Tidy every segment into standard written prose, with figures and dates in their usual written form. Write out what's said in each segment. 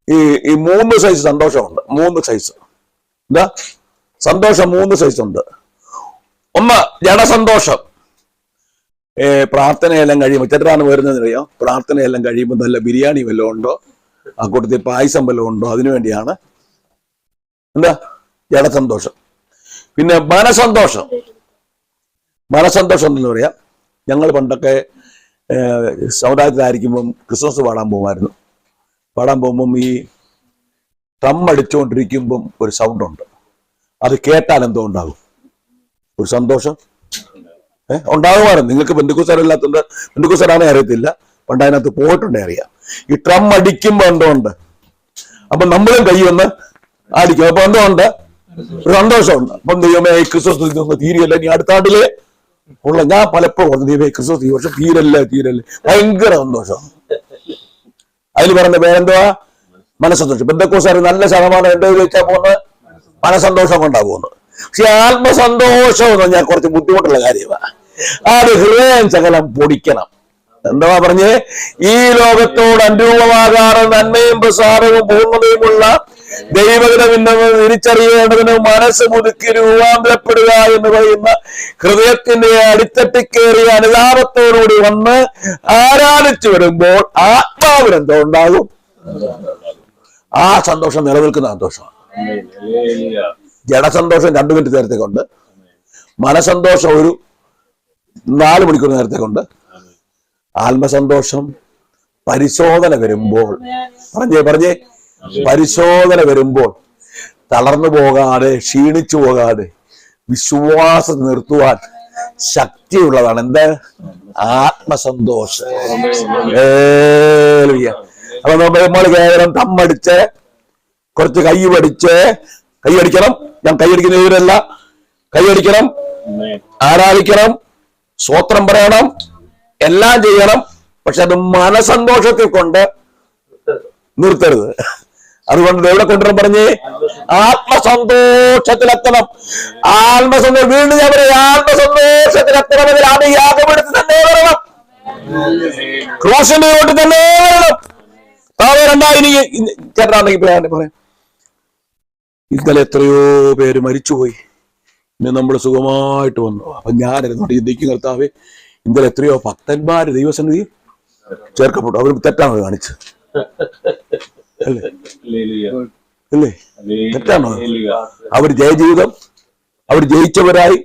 ഈ 3 സൈസ് സന്തോഷമുണ്ട്. 3 സൈസ്. എന്താ സന്തോഷം? 3 സൈസ് ഉണ്ട്. ഒന്ന് ജഡസന്തോഷം. പ്രാർത്ഥനയെല്ലാം കഴിയുമ്പോൾ ചെറുതാണ് വരുന്നതെന്നറിയാം. പ്രാർത്ഥനയെല്ലാം കഴിയുമ്പോൾ നല്ല ബിരിയാണി വല്ലതും ഉണ്ടോ, ആ കൂട്ടത്തിൽ പായസം വല്ലതും ഉണ്ടോ, അതിനുവേണ്ടിയാണ്. എന്താ ജഡസന്തോഷം. പിന്നെ മനസന്തോഷം. മനസന്തോഷം എന്ന് പറയാം. ഞങ്ങൾ പണ്ടൊക്കെ സമുദായത്തിലായിരിക്കുമ്പം ക്രിസ്മസ് പാടാൻ പോകുമായിരുന്നു. പാടാൻ പോകുമ്പം ഈ ഡ്രം അടിച്ചുകൊണ്ടിരിക്കുമ്പം ഒരു സൗണ്ട് ഉണ്ട്. അത് കേട്ടാൽ എന്തോ ഉണ്ടാകും? ഒരു സന്തോഷം ഉണ്ടാകുമായിരുന്നു. നിങ്ങൾക്ക് ബന്ധുക്കൂസാരില്ലാത്തതുകൊണ്ട് ബന്ധുക്കൂസാരാണെ അറിയത്തില്ല. പണ്ട് അതിനകത്ത് പോയിട്ടുണ്ടേ അറിയാം. ഈ ഡ്രം അടിക്കുമ്പോ എന്തോ ഉണ്ട്. അപ്പൊ നമ്മളും കൈയൊന്ന് അടിക്കും. അപ്പൊ എന്തോ ഉണ്ട്? ഒരു സന്തോഷമുണ്ട്. അപ്പം ദൈവമേ ക്രിസ്മസ് തീരെയല്ല, ഇനി അടുത്ത ആണ്ടിലെ ഉള്ള. ഞാൻ പലപ്പോഴും ദൈവമേ ക്രിസ്മസ് ഈ വർഷം തീരല്ലേ. ഭയങ്കര സന്തോഷം. അതിൽ പറഞ്ഞ പേരെന്തുവാ? മനസ്സന്തോഷം. ബന്ധുക്കൂസാരി നല്ല ശതമാനം എന്റെ വെച്ചാൽ പോകുന്നത് മനസ്സന്തോഷം കൊണ്ടാ പോകുന്നത്. പക്ഷെ ആത്മസന്തോഷം എന്ന് പറഞ്ഞാൽ കുറച്ച് ബുദ്ധിമുട്ടുള്ള കാര്യമാണ്. അത് ഹൃദയം ശകലം പൊടിക്കണം. എന്താ പറഞ്ഞേ? ഈ ലോകത്തോട് അനുരൂപമാകാതെ നന്മയും പ്രസാദവും പൂർണ്ണതയുമുള്ള ദൈവഹിതമെന്ന് തിരിച്ചറിയേണ്ടതിന് മനസ്സ് പുതുക്കി രൂപാന്തരപ്പെടുക എന്ന് പറയുന്ന ഹൃദയത്തിന്റെ അടിത്തട്ടി കയറിയ അനുതാപത്തോടുകൂടി വന്ന് ആരാധിച്ചു വരുമ്പോൾ ആത്മാവിനെന്തോ ഉണ്ടാകും? ആ സന്തോഷം നിലനിൽക്കുന്ന സന്തോഷമാണ്. ജഡസന്തോഷം 2 മിനിറ്റ് നേരത്തേക്കുണ്ട്. മനസന്തോഷം ഒരു 4 മണിക്കൂർ നേരത്തേക്കുണ്ട്. ആത്മസന്തോഷം പരിശോധന വരുമ്പോൾ, പറഞ്ഞേ പരിശോധന വരുമ്പോൾ തളർന്നു പോകാതെ ക്ഷീണിച്ചു പോകാതെ വിശ്വാസം നിർത്തുവാൻ ശക്തിയുള്ളതാണ്. എന്ത്? ആത്മസന്തോഷം. അപ്പൊ നമ്മൾ കേവലം തമ്മടിച്ച് കുറച്ച് കൈയടിക്കണം. ഞാൻ കൈയടിക്കുന്ന ഇവരല്ല. കൈയടിക്കണം, ആരാധിക്കണം, സ്തോത്രം പറയണം, എല്ലാം ചെയ്യണം. പക്ഷെ അത് മനസന്തോഷത്തിൽ കൊണ്ട് നിർത്തരുത്. അതുകൊണ്ട് എവിടെ കൊണ്ടുവരാൻ പറഞ്ഞേ? ആത്മസന്തോഷത്തിലെത്തണം. ആത്മസന്തോഷം. വീണ്ടും ഞാൻ പറയാം, ആത്മസന്തോഷത്തിലെത്തണമെങ്കിൽ അത് യാഗമെടുത്ത് തന്നെ വരണം. ക്രൂശിന്റെ കൊണ്ട് തന്നെ വരണം. താഴെ രണ്ടായി ചേട്ടനാണെങ്കിൽ പറയാം, ഇന്നലെ എത്രയോ പേര് മരിച്ചുപോയി, ഇന്ന് നമ്മൾ സുഖമായിട്ട് വന്നു. അപ്പൊ ഞാനിരുന്നോണ്ട് ചിന്തിക്കും, കർത്താവേ, ഇന്നലെ എത്രയോ ഭക്തന്മാര് ദൈവസന്നിധി ചേർക്കപ്പെട്ടു. അവർ തെറ്റാണോ കാണിച്ച്? അല്ലേ? തെറ്റാണോ? അവർ ജയജീവിതം, അവർ ജയിച്ചവരായി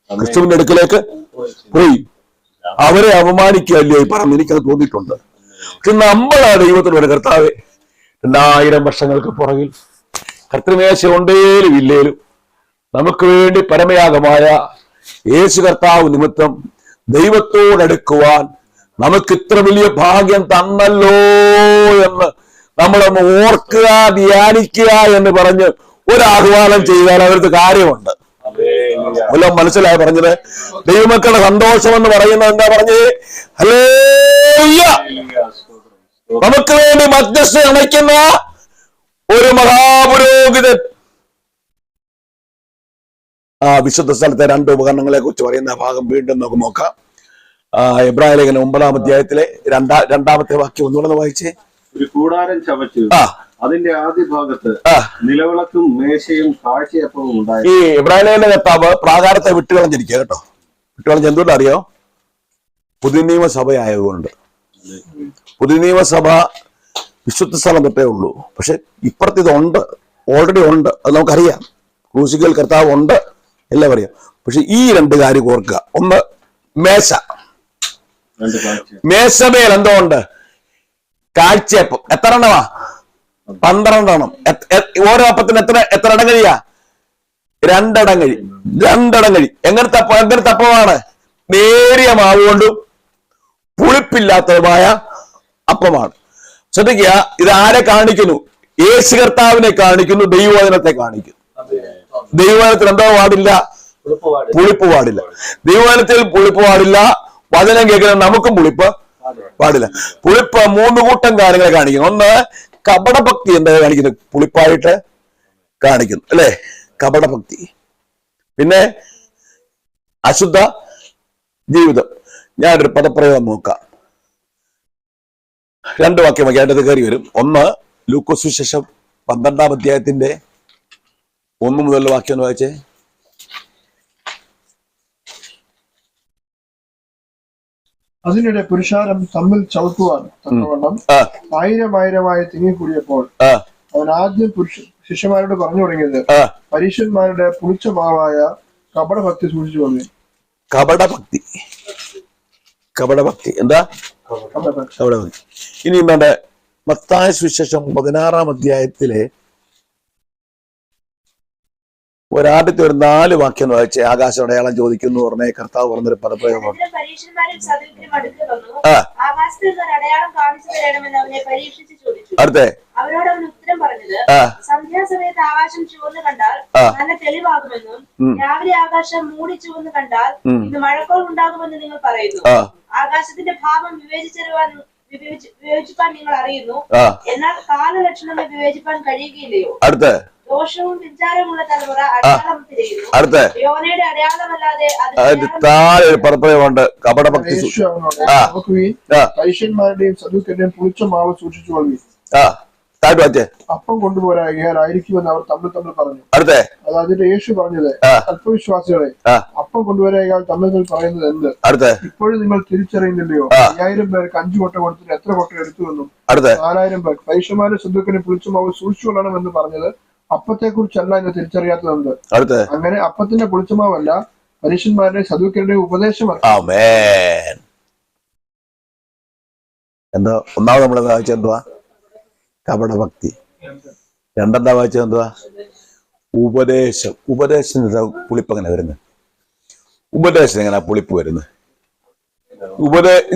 ക്രിസ്തുവിന്റെ അടുക്കലേക്ക് പോയി. അവരെ അപമാനിക്കുകയല്ലേ പറഞ്ഞു. എനിക്കത് തോന്നിയിട്ടുണ്ട്. പക്ഷെ നമ്മളാ ദൈവത്തിനോട്, കർത്താവേ, 2000 വർഷങ്ങൾക്ക് പുറകിൽ കർത്തൃമേശ ഉണ്ടേലും ഇല്ലേലും നമുക്ക് വേണ്ടി പരമയാഗമായ യേശു കർത്താവ് നിമിത്തം ദൈവത്തോടടുക്കുവാൻ നമുക്ക് ഇത്ര വലിയ ഭാഗ്യം തന്നല്ലോ എന്ന് നമ്മളൊന്ന് ഓർക്കുക, ധ്യാനിക്കുക എന്ന് പറഞ്ഞ് ഒരാഹ്വാനം ചെയ്താൽ അവർക്ക് കാര്യമുണ്ട്. എല്ലാം മനസ്സിലായി പറഞ്ഞത്. ദൈവമക്കളുടെ സന്തോഷം എന്ന് പറയുന്നത് എന്താ പറഞ്ഞത്? ഹല്ലേലൂയ. നമുക്ക് വേണ്ടി മധ്യസ്ഥ അണയ്ക്കുന്ന ഒരു മഹാപുരോഹിതൻ. വിശുദ്ധ സ്ഥലത്തെ 2 ഉപകരണങ്ങളെ കുറിച്ച് പറയുന്ന ഭാഗം വീണ്ടും നമുക്ക് നോക്കാം. എബ്രായ ലേഖനം 9-ാം അധ്യായത്തിലെ 2-ാമത്തെ വാക്യം ഒന്നുകൂടെ വായിച്ചേ. ഒരു കൂടാരം ചവച്ചു അതിന്റെ ആദ്യ ഭാഗത്ത് നിലവിളക്കും മേശയും കാഴ്ചയപ്പവും ഉണ്ടായി. ഈ എബ്രായ ലേഖന കർത്താവ് പ്രാകാരത്തെ വിട്ടുകളഞ്ഞിരിക്കുക കേട്ടോ. വിട്ടുകളഞ്ഞ എന്തുകൊണ്ട് അറിയോ? പുതിയ നിയമസഭ ആയതുകൊണ്ട്. പുതിയ നിയമസഭ വിശുദ്ധ സ്ഥലം തൊട്ടേ ഉള്ളൂ. പക്ഷെ ഇപ്പുറത്ത് ഇതുണ്ട്, ഓൾറെഡി ഉണ്ട്. അത് നമുക്കറിയാം. ക്രൂശിക്കൽ കർത്താവ് ഉണ്ട്, എല്ലാം അറിയാം. പക്ഷെ ഈ 2 കാര്യം ഓർക്കുക. ഒന്ന് മേശ. മേശമേൽ എന്തോ ഉണ്ട്? കാഴ്ചയപ്പം. എത്ര എണ്ണമാ? 12 എണ്ണം. ഓരോ അപ്പത്തിന് എത്ര ഇടങ്ങഴിയാ? 2 ഇടങ്ങഴി. 2 ഇടങ്ങഴി. എങ്ങനത്തെ അപ്പമാണ്? നേരിയ മാവ് കൊണ്ടും പുളിപ്പില്ലാത്തതുമായ അപ്പമാണ്. ശ്രദ്ധിക്കുക, ഇത് ആരെ കാണിക്കുന്നു? യേശു കർത്താവിനെ കാണിക്കുന്നു, ദൈവവചനത്തെ കാണിക്കുന്നു. ദൈവവചനത്തിൽ എന്തോ പാടില്ല? പുളിപ്പ് പാടില്ല. ദൈവവചനത്തിൽ പുളിപ്പ് പാടില്ല. വചനം കേൾക്കുന്ന നമുക്കും പുളിപ്പ് പാടില്ല. പുളിപ്പ് 3 കൂട്ടം കാര്യങ്ങളെ കാണിക്കുന്നു. ഒന്ന്, കപടഭക്തി എന്താ കാണിക്കുന്നത്? പുളിപ്പായിട്ട് കാണിക്കുന്നു, അല്ലെ? കപടഭക്തി. പിന്നെ അശുദ്ധ ജീവിതം. ഞാനൊരു പദപ്രയോഗം നോക്കാം. 2 വാക്യം അതിൻ്റെ കയറി വരും. ഒന്ന്, ലൂക്കോസ് സുവിശേഷം 12-ാം അധ്യായത്തിന്റെ 1 മുതലുള്ള വാക്യം ഒന്ന് വായിച്ചേ. അതിനിടെ പുരുഷാരം തമ്മിൽ ചവിട്ടുവാൻ തക്കവണ്ണം 1000 തിങ്ങിക്കൂടിയപ്പോൾ അവൻ ആദ്യം ശിഷ്യന്മാരോട് പറഞ്ഞു തുടങ്ങിയത്, പരീശന്മാരുടെ പുളിച്ച മാവായ കപടഭക്തി സൂക്ഷിച്ചു കൊള്ളു. കപടഭക്തി എന്താ? കപടഭക്തി. ഇനി നമ്മുടെ മത്തായി സുവിശേഷം 16-ാം അധ്യായത്തിലെ ഒരാദ്യത്തെ ഒരു 4 വാക്യം വായിച്ചേ. ആകാശ അടയാളം ചോദിക്കുന്നു പറഞ്ഞേ കർത്താവ് പറഞ്ഞൊരു പദപ്രയോഗമാണ്. അടുത്തേ അവരോട് അവൻ ഉത്തരം പറഞ്ഞത്, സന്ധ്യാസമയത്ത് ആകാശം ചുവന്ന് കണ്ടാൽ നല്ല തെളിവാകുമെന്നും രാവിലെ ആകാശം മൂടി ചുവന്ന് കണ്ടാൽ ഇന്ന് മഴക്കോൾ ഉണ്ടാകുമെന്ന് നിങ്ങൾ പറയുന്നു. ആകാശത്തിന്റെ ഭാവം വിവേചിപ്പാൻ നിങ്ങൾ അറിയുന്നു, എന്നാൽ കാലലക്ഷണങ്ങൾ വിവേചിപ്പാൻ കഴിയുകയില്ലയോ? ദോഷവും വിചാരമുള്ള തലമുറ അടയാളം തിരയുന്നു. യോനയുടെ അടയാളമല്ലാതെ പരീശന്മാരുടെയും സദൂക്യരുടെയും പുളിച്ച മാവ് സൂക്ഷിച്ചു കൊള്ളു. അപ്പം കൊണ്ടുപോരായിരിക്കുമെന്ന് അവർ തമ്മിൽ പറഞ്ഞു. അത് അതിന്റെ യേശു പറഞ്ഞത്, അല്പവിശ്വാസികളെ, അപ്പം കൊണ്ടുവരാൻ തമ്മിൽ പറയുന്നത് എന്ത്? ഇപ്പോഴും നിങ്ങൾ തിരിച്ചറിയുന്നില്ലയോ? 5000 പേർക്ക് 5 കൊട്ട കൊടുത്തിട്ട് എത്ര കൊട്ട എടുത്തുവെന്നും 4000 പേർക്ക് പരീശന്മാരുടെ സദൂക്യരുടെയും പുളിച്ച മാവ് സൂക്ഷിച്ചു കൊള്ളണം എന്ന് പറഞ്ഞത് അപ്പത്തെ കുറിച്ചല്ല എന്ന് തിരിച്ചറിയാത്തതുണ്ട്. അങ്ങനെ അപ്പത്തിന്റെ പുളിച്ചമാവല്ല, പരീശന്മാരുടെ സദൂക്യരുടെയും ഉപദേശമാണ്. എന്താ ഒന്നാമത് നമ്മളെ വായിച്ചത് എന്തുവാ? കപടഭക്തി. രണ്ടെന്താ വായിച്ചത് എന്തുവാ? ഉപദേശം. ഉപദേശത്തിന് പുളിപ്പ് എങ്ങനെ വരുന്നത്? ഉപദേശം എങ്ങനെ പുളിപ്പ് വരുന്നത്?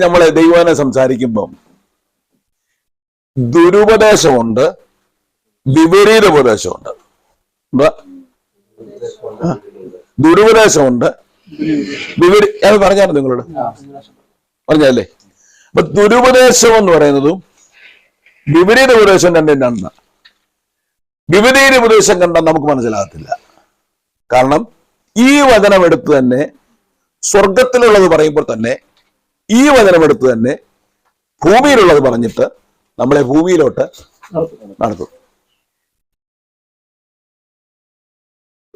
നമ്മളെ ദൈവനെ സംസാരിക്കുമ്പം ദുരുപദേശമുണ്ട്, വിപരീത ഉപദേശമുണ്ട്. എന്താ? ദുരുപദേശമുണ്ട്, ഞാൻ പറഞ്ഞാണ് നിങ്ങളോട് പറഞ്ഞല്ലേ. അപ്പൊ ദുരുപദേശം എന്ന് പറയുന്നതും വിപരീത ഉപദേശം രണ്ടാണ്. വിപരീത ഉപദേശം കണ്ടാൽ നമുക്ക് മനസ്സിലാകത്തില്ല. കാരണം ഈ വചനം എടുത്ത് തന്നെ സ്വർഗത്തിലുള്ളത് പറയുമ്പോൾ തന്നെ ഈ വചനം എടുത്ത് തന്നെ ഭൂമിയിലുള്ളത് പറഞ്ഞിട്ട് നമ്മളെ ഭൂമിയിലോട്ട് നടത്തും.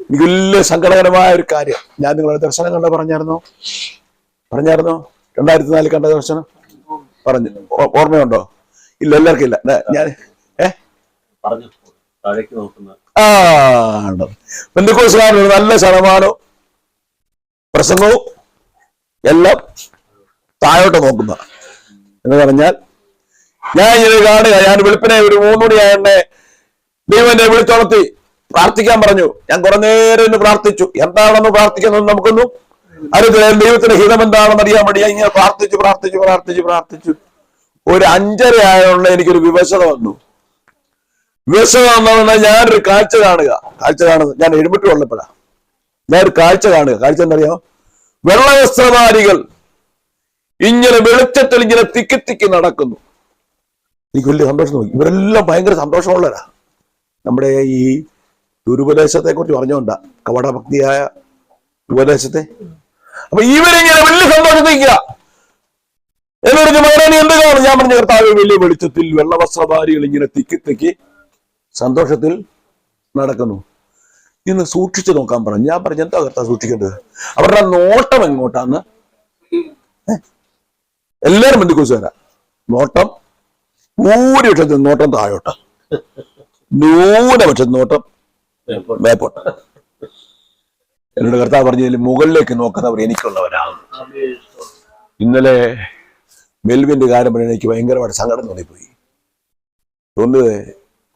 എനിക്ക് വലിയ സങ്കടകരമായ ഒരു കാര്യം. ഞാൻ നിങ്ങളുടെ ദർശനം കണ്ട പറഞ്ഞായിരുന്നോ? 2004 കണ്ട ദർശനം പറഞ്ഞു. ഓർമ്മയുണ്ടോ? ഇല്ല, എല്ലാവർക്കും ഇല്ല. ഞാൻ പെന്തക്കോസ്തുകാരുടെ നല്ല ശതമാനവും പ്രസംഗവും എല്ലാം താഴോട്ട് നോക്കുന്ന എന്ന് പറഞ്ഞാൽ, ഞാൻ ഇങ്ങനെ കാണുക. ഞാൻ വെളുപ്പിനെ ഒരു 3 മണിയായ ദൈവം എന്നെ വിളിച്ചുണർത്തി പ്രാർത്ഥിക്കാൻ പറഞ്ഞു. ഞാൻ കുറെ നേരം ഇന്ന് പ്രാർത്ഥിച്ചു. എന്താണെന്ന് പ്രാർത്ഥിക്കുന്നത് നമുക്കൊന്നും അറിയത്തില്ല. ദൈവത്തിന്റെ ഹിതം എന്താണെന്ന് അറിയാൻ വേണ്ടി ഞാൻ ഇങ്ങനെ പ്രാർത്ഥിച്ചു. ഒരു 5:30 ആയതുകൊണ്ട് എനിക്കൊരു വിവശത വന്നു. ഞാനൊരു കാഴ്ച കാണുന്നത് ഞാൻ എഴുമിട്ട് വന്നപ്പോഴാ. ഞാനൊരു കാഴ്ച എന്തറിയാമോ? വെള്ളവസ്ത്രധാരികൾ ഇങ്ങനെ വെളിച്ചത്തിൽ ഇങ്ങനെ തിക്കി നടക്കുന്നു. എനിക്ക് വലിയ സന്തോഷം തോന്നി. ഇവരെല്ലാം ഭയങ്കര സന്തോഷമുള്ളവരാ. നമ്മുടെ ഈ ദുരുപദേശത്തെ കുറിച്ച് പറഞ്ഞുകൊണ്ടാ, കപടഭക്തിയായ ഉപദേശത്തെ. അപ്പൊ ഇവരിങ്ങനെ വലിയ സന്തോഷത്തിക്കുക. എന്നോട് മകനെ എന്ത് കാണും? ഞാൻ പറഞ്ഞ കർത്താവ് വലിയ വെളിച്ചത്തിൽ വെള്ളവസ്ത്രധാരികൾ ഇങ്ങനെ തിക്കി സന്തോഷത്തിൽ നടക്കുന്നു. ഇന്ന് സൂക്ഷിച്ചു നോക്കാൻ പറഞ്ഞു. ഞാൻ പറഞ്ഞു, എന്താ കർത്താവ് സൂക്ഷിക്കേണ്ടത്? അവരുടെ നോട്ടം എങ്ങോട്ടാന്ന്? എല്ലാരും ബന്ധുക്കൂസുകാരാ. നോട്ടം ഭൂരിപക്ഷത്തിൽ നോട്ടം താഴോട്ട്, ന്യൂനപക്ഷത്തിൽ നോട്ടം മേപ്പോട്ട്. എന്നോട് കർത്താവ് പറഞ്ഞതിൽ മുകളിലേക്ക് നോക്കുന്നവർ എനിക്കുള്ളവരാണ്. ഇന്നലെ മെൽവിന്റെ കാര്യം പറഞ്ഞാൽ എനിക്ക് ഭയങ്കരമായിട്ട് സങ്കടം തോന്നിപ്പോയി. തോന്നുന്നത്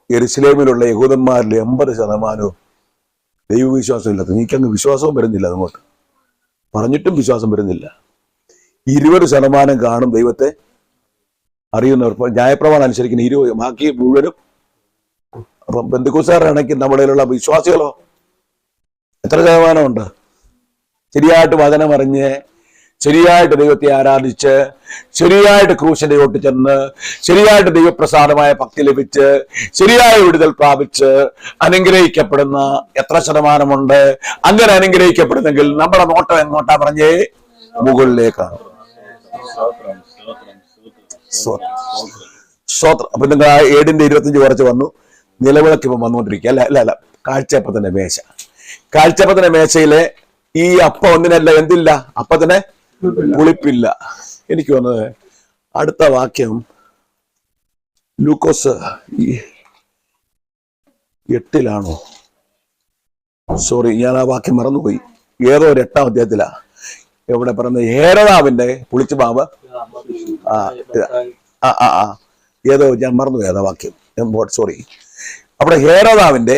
യെരുശലേമിലുള്ള യഹൂദന്മാരിൽ 80% ദൈവവിശ്വാസം ഇല്ലാത്ത. എനിക്കങ്ങ് വിശ്വാസവും വരുന്നില്ല. അങ്ങോട്ട് പറഞ്ഞിട്ടും വിശ്വാസം വരുന്നില്ല. 20% കാണും ദൈവത്തെ അറിയുന്നവർ. ന്യായപ്രമാണം അനുസരിക്കുന്ന 20, ബാക്കി മുഴുവനും. അപ്പം പെന്തക്കോസ്തുകാരാണെങ്കിൽ നമ്മുടെ വിശ്വാസികളോ എത്ര ശതമാനമുണ്ട്? ശരിയായിട്ട് വചനം അറിഞ്ഞ്, ശരിയായിട്ട് ദൈവത്തെ ആരാധിച്ച്, ശരിയായിട്ട് ക്രൂശിന്റെ ചോട്ട് ചെന്ന്, ശരിയായിട്ട് ദൈവപ്രസാദമായ ഭക്തി ലഭിച്ച്, ശരിയായ വിടുതൽ പ്രാപിച്ച് അനുഗ്രഹിക്കപ്പെടുന്ന എത്ര ശതമാനമുണ്ട്? അങ്ങനെ അനുഗ്രഹിക്കപ്പെടുന്നെങ്കിൽ നമ്മുടെ നോട്ടം എങ്ങോട്ടാ പറഞ്ഞേ? മുകളിലേക്കാണ്. സ്തോത്രം. അപ്പൊ നിങ്ങൾ ആ 7:25 കുറച്ച് വന്നു. നിലവിളക്ക് ഇപ്പം വന്നുകൊണ്ടിരിക്കുക. അല്ല കാഴ്ചയപ്പത്തിന്റെ മേശ. കാഴ്ചയപ്പത്തിന്റെ മേശയിലെ ഈ അപ്പം ഒന്നിനല്ല എന്തില്ല, അപ്പത്തിന് പുളിപ്പില്ല. എനിക്ക് വന്നത് അടുത്ത വാക്യം ലൂക്കോസ് 8-ലാണോ? സോറി, ഞാൻ ആ വാക്യം മറന്നുപോയി. ഏതോ ഒരു 8-ാം അധ്യായത്തിലാ എവിടെ പറയുന്നത് ഹേരോദാവിന്റെ പുളിച്ച മാവ്. ഏതോ ഞാൻ മറന്നു ഏതാ വാക്യം, സോറി. അവിടെ ഹേരോദാവിന്റെ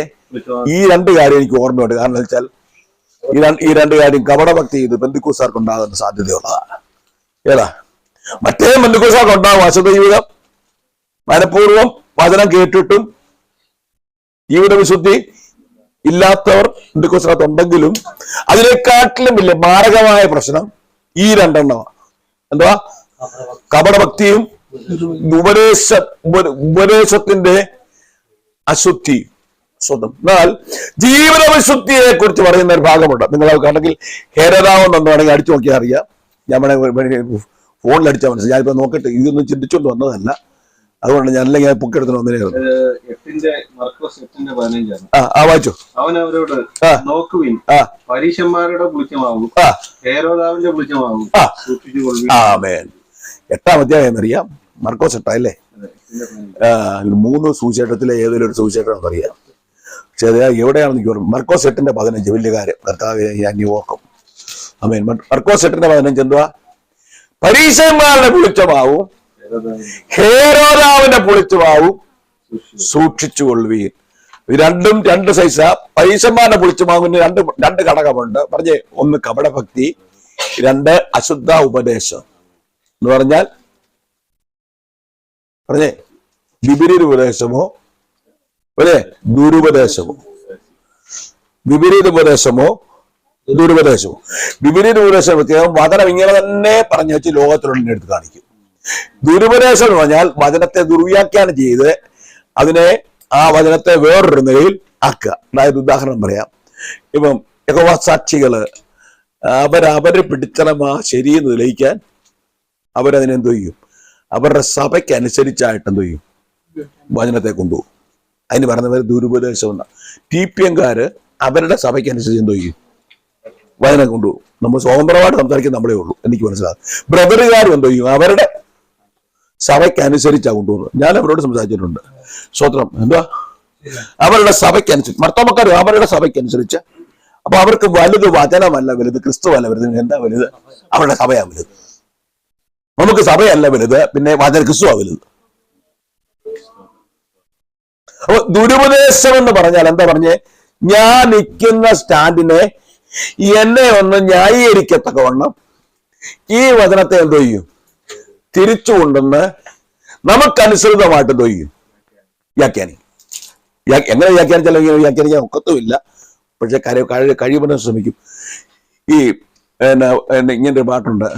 ഈ 2 കാര്യം എനിക്ക് ഓർമ്മയുണ്ട്. കാരണം എന്ന് വെച്ചാൽ ഈ 2 കാര്യം കപടഭക്തി ചെയ്ത് പെന്തിക്കോസ്താർക്ക് ഉണ്ടാകുന്ന സാധ്യതയുള്ളതാണ്. ഏതാ? മറ്റേ പെന്തിക്കോസ്താർക്ക് ഉണ്ടാകും അശുദ്ധ ജീവിതം, മനഃപൂർവ്വം വചനം കേട്ടിട്ടും ജീവിത വിശുദ്ധി ഇല്ലാത്തവർ പെന്തിക്കോസ്താർക്ക് ഉണ്ടെങ്കിലും അതിനെക്കാട്ടിലും വലിയ മാരകമായ പ്രശ്നം ഈ 2 എണ്ണമാണ്. എന്തുവാ? കപടഭക്തിയും ഉപദേശത്തിന്റെ അശുദ്ധി സ്വന്തം. എന്നാൽ ജീവിത വിശുദ്ധിയെ കുറിച്ച് പറയുന്ന ഒരു ഭാഗമുണ്ട്. നിങ്ങൾ കണ്ടെങ്കിൽ ഹേരോദാവ് എന്നാണെങ്കിൽ അടിച്ചു നോക്കിയാൽ അറിയാം. ഞാൻ ഫോണിൽ അടിച്ചാൽ മനസ്സിലായി. ഞാനിപ്പോ നോക്കിയിട്ട് ഇതൊന്നും ചിന്തിച്ചുകൊണ്ട് വന്നതല്ല, അതുകൊണ്ട് ഞാൻ അല്ലെങ്കിൽ പൊക്കെടുത്ത് വന്നതായിരുന്നു. വായിച്ചു. അവൻ അവരോട് നോക്കുവിൻ, പരീശന്മാരുടെ പുളിച്ചമാവും ഹേരോദാവിന്റെ പുളിച്ചമാവും സൂക്ഷിച്ചുകൊള്ളുവിൻ. ആമേൻ. 8-ാം അധ്യായം എന്നറിയാം. മർക്കോസ് 8 അല്ലേ? 3 സുവിശേഷത്തിലെ ഏതെങ്കിലും ഒരു സുവിശേഷം അറിയാം. പക്ഷെ അത് എവിടെയാണെന്ന് എനിക്ക് ഓർമ്മ. മർക്കോസ് 8:15 വലിയ കാര്യം. കർത്താവെ ഞാൻ ഓർക്കും. ആമേൻ. മർക്കോസ് 8:15 എന്തുവാ? പരീശന്മാരുടെ പുളിച്ചമാവും ഹേരോദാവിന്റെ പുളിച്ചമാവും സൂക്ഷിച്ചുകൊള്ളുവീൻ. ഇത് രണ്ടും 2 സൈസാ. പരീശന്മാരുടെ പുളിച്ചമാവിന് രണ്ട് ഘടകമുണ്ട്. പറഞ്ഞേ, 1 കപടഭക്തി, 2 അശുദ്ധ ഉപദേശം. എന്ന് പറഞ്ഞാൽ പറഞ്ഞേ വിപരീത ഉപദേശമോ അല്ലേ ദുരുപദേശമോ? വിപരീത ഉപദേശമോ ദുരുപദേശമോ? വിപരീത ഉപദേശം വചനം ഇങ്ങനെ തന്നെ പറഞ്ഞു വെച്ച് ലോകത്തിലുള്ള എടുത്ത് കാണിക്കും. ദുരുപദേശം എന്ന് പറഞ്ഞാൽ വചനത്തെ ദുർവ്യാഖ്യാനം ചെയ്ത് അതിനെ ആ വചനത്തെ വേറൊരു നിലയിൽ ആക്കുക. അതായത് ഉദാഹരണം പറയാം. ഇപ്പം യഹോവ സാക്ഷികള് അവര് പിടിച്ചണമാ ശരിയെന്ന് തെളിയിക്കാൻ അവരതിനെന്തു ചെയ്യും? അവരുടെ സഭയ്ക്ക് അനുസരിച്ചായിട്ട് എന്തു ചെയ്യും? വചനത്തെ കൊണ്ടുപോകും. അതിന് പറയുന്നവർ ദുരുപദേശം എന്ന TPM-കാര് അവരുടെ സഭയ്ക്ക് അനുസരിച്ച് എന്തു ചെയ്യും? വചനം കൊണ്ടുപോകും. നമ്മൾ സ്വതന്ത്രമായിട്ട് സംസാരിക്കാൻ നമ്മളേ ഉള്ളൂ, എനിക്ക് മനസ്സിലാകും. ബ്രദറുകാരും എന്തോ ചെയ്യും? അവരുടെ സഭയ്ക്ക് അനുസരിച്ചാണ് കൊണ്ടുപോകുന്നത്. ഞാൻ അവരോട് സംസാരിച്ചിട്ടുണ്ട്. സ്വത്രം എന്തുവാ? അവരുടെ സഭയ്ക്ക് അനുസരിച്ച്. മർത്തോമക്കാരും അവരുടെ സഭയ്ക്ക് അനുസരിച്ച്. അപ്പൊ അവർക്ക് വലുത് വചനമല്ല വലുത്, ക്രിസ്തുവല്ല വലുത്. എന്താ വലുത്? അവരുടെ സഭയാ വലുത്. നമുക്ക് സഭയല്ല വലുത്, പിന്നെ വചന ക്രിസ്തുവാ വലുത്. അപ്പൊ ദുരുപദേശം എന്ന് പറഞ്ഞാൽ എന്താ പറഞ്ഞേ? ഞാൻ നിൽക്കുന്ന സ്റ്റാൻഡിനെ എന്നെ ഒന്ന് ന്യായീകരിക്കത്തക്കവണ്ണം ഈ വചനത്തെ എന്തോ ചെയ്യും? തിരിച്ചു കൊണ്ടുവന്ന് നമുക്കനുസൃതമായിട്ട് എന്തോ ചെയ്യും? വ്യാഖ്യാനിക്കും. എങ്ങനെ വ്യാഖ്യാനിച്ചാലും വ്യാഖ്യാനിക്കാൻ ഒക്കത്തുമില്ല. പക്ഷെ കഴിയുമ്പോൾ ശ്രമിക്കും. ഈ ഇങ്ങനൊരു പാട്ടുണ്ട്,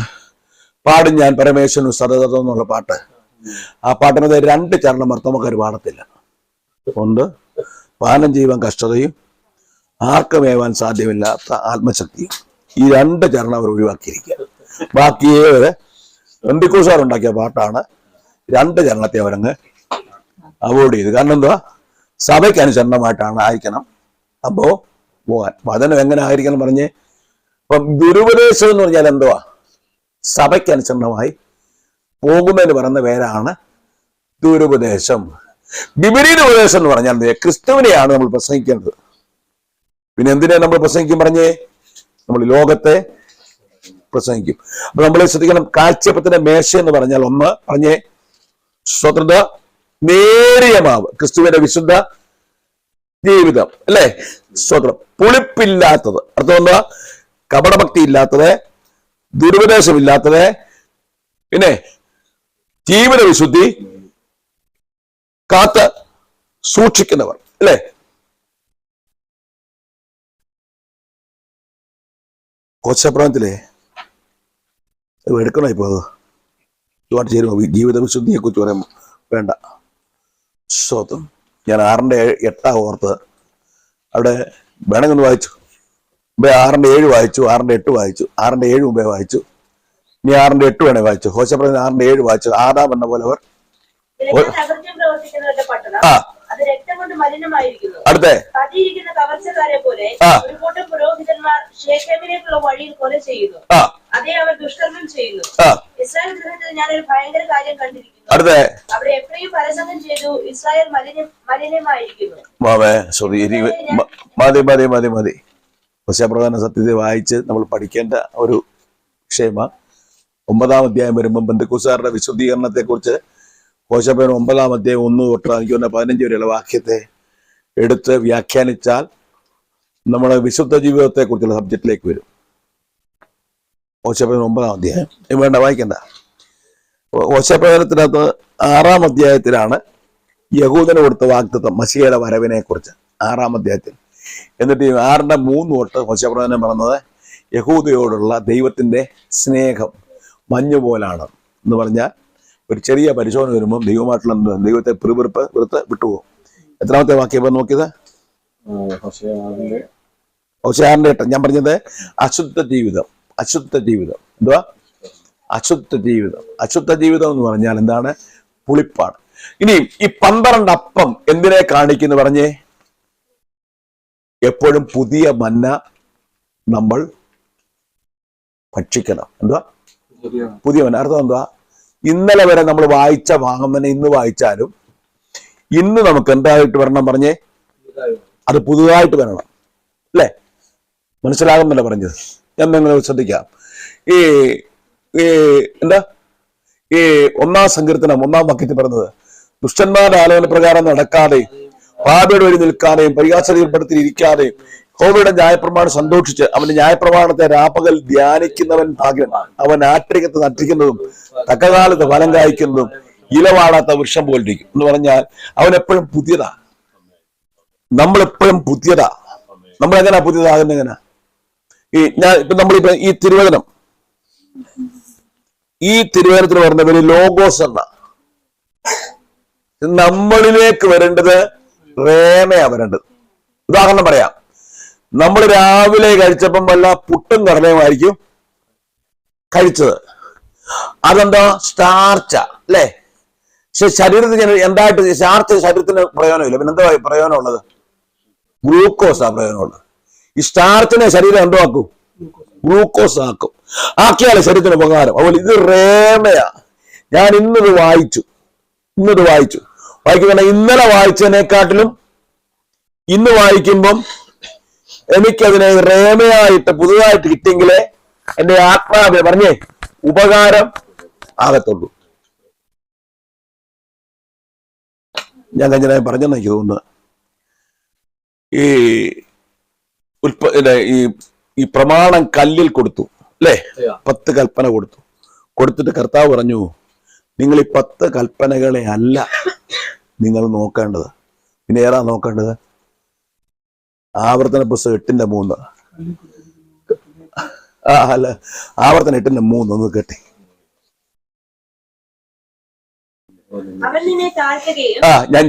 പാടും ഞാൻ പരമേശ്വരനും സതതം എന്നുള്ള പാട്ട്. ആ പാട്ടിനത് 2 ചരണം മർത്തോമക്കാർ പാടത്തില്ല. 1 പാനം ചെയ്യുവാൻ കഷ്ടതയും ആർക്കുമേവാൻ സാധ്യമില്ലാത്ത ആത്മശക്തിയും. ഈ 2 ചരണം അവർ ഒഴിവാക്കിയിരിക്കുക. ബാക്കിയേ പെന്തിക്കോസ്തുകാരുണ്ടാക്കിയ പാട്ടാണ്. 2 ചരണത്തെ അവരങ്ങ് അവോയ്ഡ് ചെയ്ത്. കാരണം എന്തുവാ? സഭയ്ക്ക് അനുസരണമായിട്ടാണ് ആയിരിക്കണം. അപ്പോ പോകാൻ വചനം എങ്ങനെ ആയിരിക്കണം പറഞ്ഞ്. അപ്പം ദുരുപദേശം എന്ന് പറഞ്ഞാൽ എന്തുവാ? സഭയ്ക്ക് അനുസരണമായി പോകുന്നതിന് പറയുന്ന പേരാണ് ദുരുപദേശം. വിപരീത ഉപദേശം എന്ന് പറഞ്ഞാൽ ക്രിസ്തുവിനെയാണ് നമ്മൾ പ്രസംഗിക്കേണ്ടത്. പിന്നെ എന്തിനാ നമ്മൾ പ്രസംഗിക്കും പറഞ്ഞേ? നമ്മൾ ലോകത്തെ പ്രസംഗിക്കും. അപ്പൊ നമ്മൾ ശ്രദ്ധിക്കണം. കാഴ്ചപ്പത്തിന്റെ മേശ എന്ന് പറഞ്ഞാൽ ഒന്ന് പറഞ്ഞേ, സ്വതന്ത്ര നേരിയ മാവ്, ക്രിസ്തുവിന്റെ വിശുദ്ധ ജീവിതം അല്ലേ? സ്വതന്ത്രം, പുളിപ്പില്ലാത്തത്. അർത്ഥം എന്താ? കപടഭക്തി ഇല്ലാത്തത്, ദുരുപദേശമില്ലാത്തത്, പിന്നെ ജീവിത വിശുദ്ധി കാത്ത് സൂക്ഷിക്കുന്നവർ അല്ലേ? കോശപ്രാന്തത്തിലെ എടുക്കണോ? ഇപ്പൊ ഒരുപാട് ചേരുമോ? ജീവിത വിശുദ്ധിയെ കുറിച്ച് പറയുമ്പോൾ വേണ്ട. സ്വതം ഞാൻ 6:8 ഓർത്ത് അവിടെ വേണമെങ്കിൽ വായിച്ചു. 6:7 വായിച്ചു, 6:8 വായിച്ചു, 6:7 മുമ്പേ വായിച്ചു. ഇനി 6:8 വേണേ വായിച്ചു. കോശപ്രാന്തത്തിൽ 6:7 വായിച്ചു. ആദാം എന്ന പോലെ അവർ കിഴക്കൻ അകൃത്യം പ്രവർത്തിക്കുന്നവരുടെ പട്ടണം അത് രക്തം കൊണ്ട് മലിനമായിരിക്കുന്നു. പതിയിരിക്കുന്ന കവർച്ചക്കാരെ പോലെ ഒരു കൂട്ടം പുരോഹിതന്മാർ ശേഖേമിലേക്കുള്ള വഴിയിൽ കൊല ചെയ്യുന്നു. അതേ അവർ ദുഷ്കർമ്മം ചെയ്യുന്നു. ഇസ്രായേൽ ഗൃഹത്തിൽ ഞാനൊരു ഭയങ്കര കാര്യം കണ്ടിരിക്കുന്നു. അവിടെ എപ്പോഴും പരസംഗം ചെയ്തു ഇസ്രായേൽ മലിനമായിരിക്കുന്നു. പ്രധാന സത്യത്തെ വായിച്ച് നമ്മൾ പഠിക്കേണ്ട ഒരു വിഷയമാണ്. 9-ാം അധ്യായം വരുമ്പോൾ ബന്ധുക്കൂസാരുടെ വിശുദ്ധീകരണത്തെ കുറിച്ച് ഹോശേയ 9-ാം അധ്യായം 1 തൊട്ട് എനിക്ക് 15 വരെയുള്ള വാക്യത്തെ എടുത്ത് വ്യാഖ്യാനിച്ചാൽ നമ്മുടെ വിശുദ്ധ ജീവിതത്തെ കുറിച്ചുള്ള സബ്ജക്റ്റിലേക്ക് വരും. ഹോശേയ 9-ാം അധ്യായം വേണ്ട വായിക്കണ്ട. ഹോശേയ 6-ാം അധ്യായത്തിലാണ് യഹൂദന് കൊടുത്ത വാഗ്ദത്തം മശീഹയുടെ വരവിനെ കുറിച്ച്. 6-ാം അധ്യായത്തിൽ എന്നിട്ട് 6-3 തൊട്ട് ഹോശേയ പറഞ്ഞത് യഹൂദയോടുള്ള ദൈവത്തിന്റെ സ്നേഹം മഞ്ഞുപോലാണ് എന്ന് പറഞ്ഞാൽ ഒരു ചെറിയ പരിശോധന വരുമ്പോൾ ദൈവമായിട്ടുള്ള ദൈവത്തെ പിറുപിറുപ്പ് വിട്ടുപോകും. എത്രാമത്തെ വാക്യം നോക്കിയത്? ഹോശേയ 6:8. ഞാൻ പറഞ്ഞത് അശുദ്ധ ജീവിതം. എന്തുവാ അശുദ്ധ ജീവിതം എന്ന് പറഞ്ഞാൽ എന്താണ്? പുളിപ്പാണ്. ഇനി ഈ 12 അപ്പം എന്തിനെ കാണിക്കുന്നു പറഞ്ഞേ? എപ്പോഴും പുതിയ മന്ന നമ്മൾ ഭക്ഷിക്കണം. എന്തുവാ പുതിയ മന്ന? അർത്ഥം എന്തുവാ? ഇന്നലെ വരെ നമ്മൾ വായിച്ച ഭാഗം ഇന്ന് വായിച്ചാലും ഇന്ന് നമുക്ക് എന്തായിട്ട് വരണം പറഞ്ഞേ? അത് പുതുതായിട്ട് വരണം. അല്ലേ? മനസ്സിലാകുന്നല്ല പറഞ്ഞത്? ഞാൻ നിങ്ങൾ ശ്രദ്ധിക്കാം. ഈ എന്താ ഈ 1-ാം സങ്കീർത്തനം 1-ാം വാക്യത്തിൽ പറഞ്ഞത് ദുഷ്ടന്മാരുടെ ആലോചന പ്രകാരം നടക്കാതെയും പാപിയുടെ വഴി നിൽക്കാതെയും പരിഹാസപ്പെടുത്തി ഇരിക്കാതെയും യഹോവയുടെ ന്യായപ്രമാണം സന്തോഷിച്ച് അവന്റെ ന്യായപ്രമാണത്തെ രാപ്പകൽ ധ്യാനിക്കുന്നവൻ ഭാഗ്യൻ. അവൻ ആട്ടിരകത്ത് നട്ടിരിക്കുന്നതും തക്കകാലത്ത് ഫലം കായ്ക്കുന്നതും ഇലവാടാത്ത വൃക്ഷം പോലിരിക്കും എന്ന് പറഞ്ഞാൽ അവൻ എപ്പോഴും പുതിയതാ. നമ്മളെപ്പോഴും പുതിയതാ. നമ്മളെങ്ങനാ പുതിയതാകുന്ന എങ്ങനാ? നമ്മളിപ്പോ ഈ തിരുവചനത്തിൽ പറഞ്ഞവര് ലോഗോസ് എന്ന നമ്മളിലേക്ക് വരേണ്ടത് റേമയാ വരേണ്ടത്. ഉദാഹരണം പറയാം. നമ്മൾ രാവിലെ കഴിച്ചപ്പം വല്ല പുട്ടും കടലയുമായിരിക്കും കഴിച്ചത്. അതെന്താ? സ്റ്റാർച്ച അല്ലേ? പക്ഷെ ശരീരത്തിന് എന്തായിട്ട് സ്റ്റാർച്ച് ശരീരത്തിന് പ്രയോജനമില്ല. പിന്നെ എന്താ പ്രയോജനം ഉള്ളത്? ഗ്ലൂക്കോസാ പ്രയോജനമുള്ളത്. ഈ സ്റ്റാർച്ചിനെ ശരീരം എന്തോ ആക്കും? ഗ്ലൂക്കോസ് ആക്കും. ആക്കിയാലേ ശരീരത്തിന് ഉപകാരം. അതുപോലെ ഇത് റേമയാ. ഞാൻ ഇന്നത് വായിച്ചു വായിക്കുന്ന ഇന്നലെ വായിച്ചതിനെക്കാട്ടിലും ഇന്ന് വായിക്കുമ്പം എനിക്കതിനെ റേമയായിട്ട് പുതുതായിട്ട് കിട്ടിയെങ്കിലേ എന്റെ ആത്മാവിനെ പറഞ്ഞേ ഉപകാരം ആകത്തുള്ളൂ. ഞാൻ കഴിഞ്ഞ പറഞ്ഞെന്ന് എനിക്ക് തോന്നുന്നത് ഈ പ്രമാണം കല്ലിൽ കൊടുത്തു അല്ലേ? 10 കൽപ്പന കൊടുത്തിട്ട് കർത്താവ് പറഞ്ഞു, നിങ്ങൾ ഈ 10 കൽപ്പനകളെ അല്ല നിങ്ങൾ നോക്കേണ്ടത്. പിന്നെ ഏതാ നോക്കേണ്ടത്? ആവർത്തന പുസ്തകം 8:3. അല്ല, ആവർത്തനം 8:3 ഒന്ന് കേട്ടെ.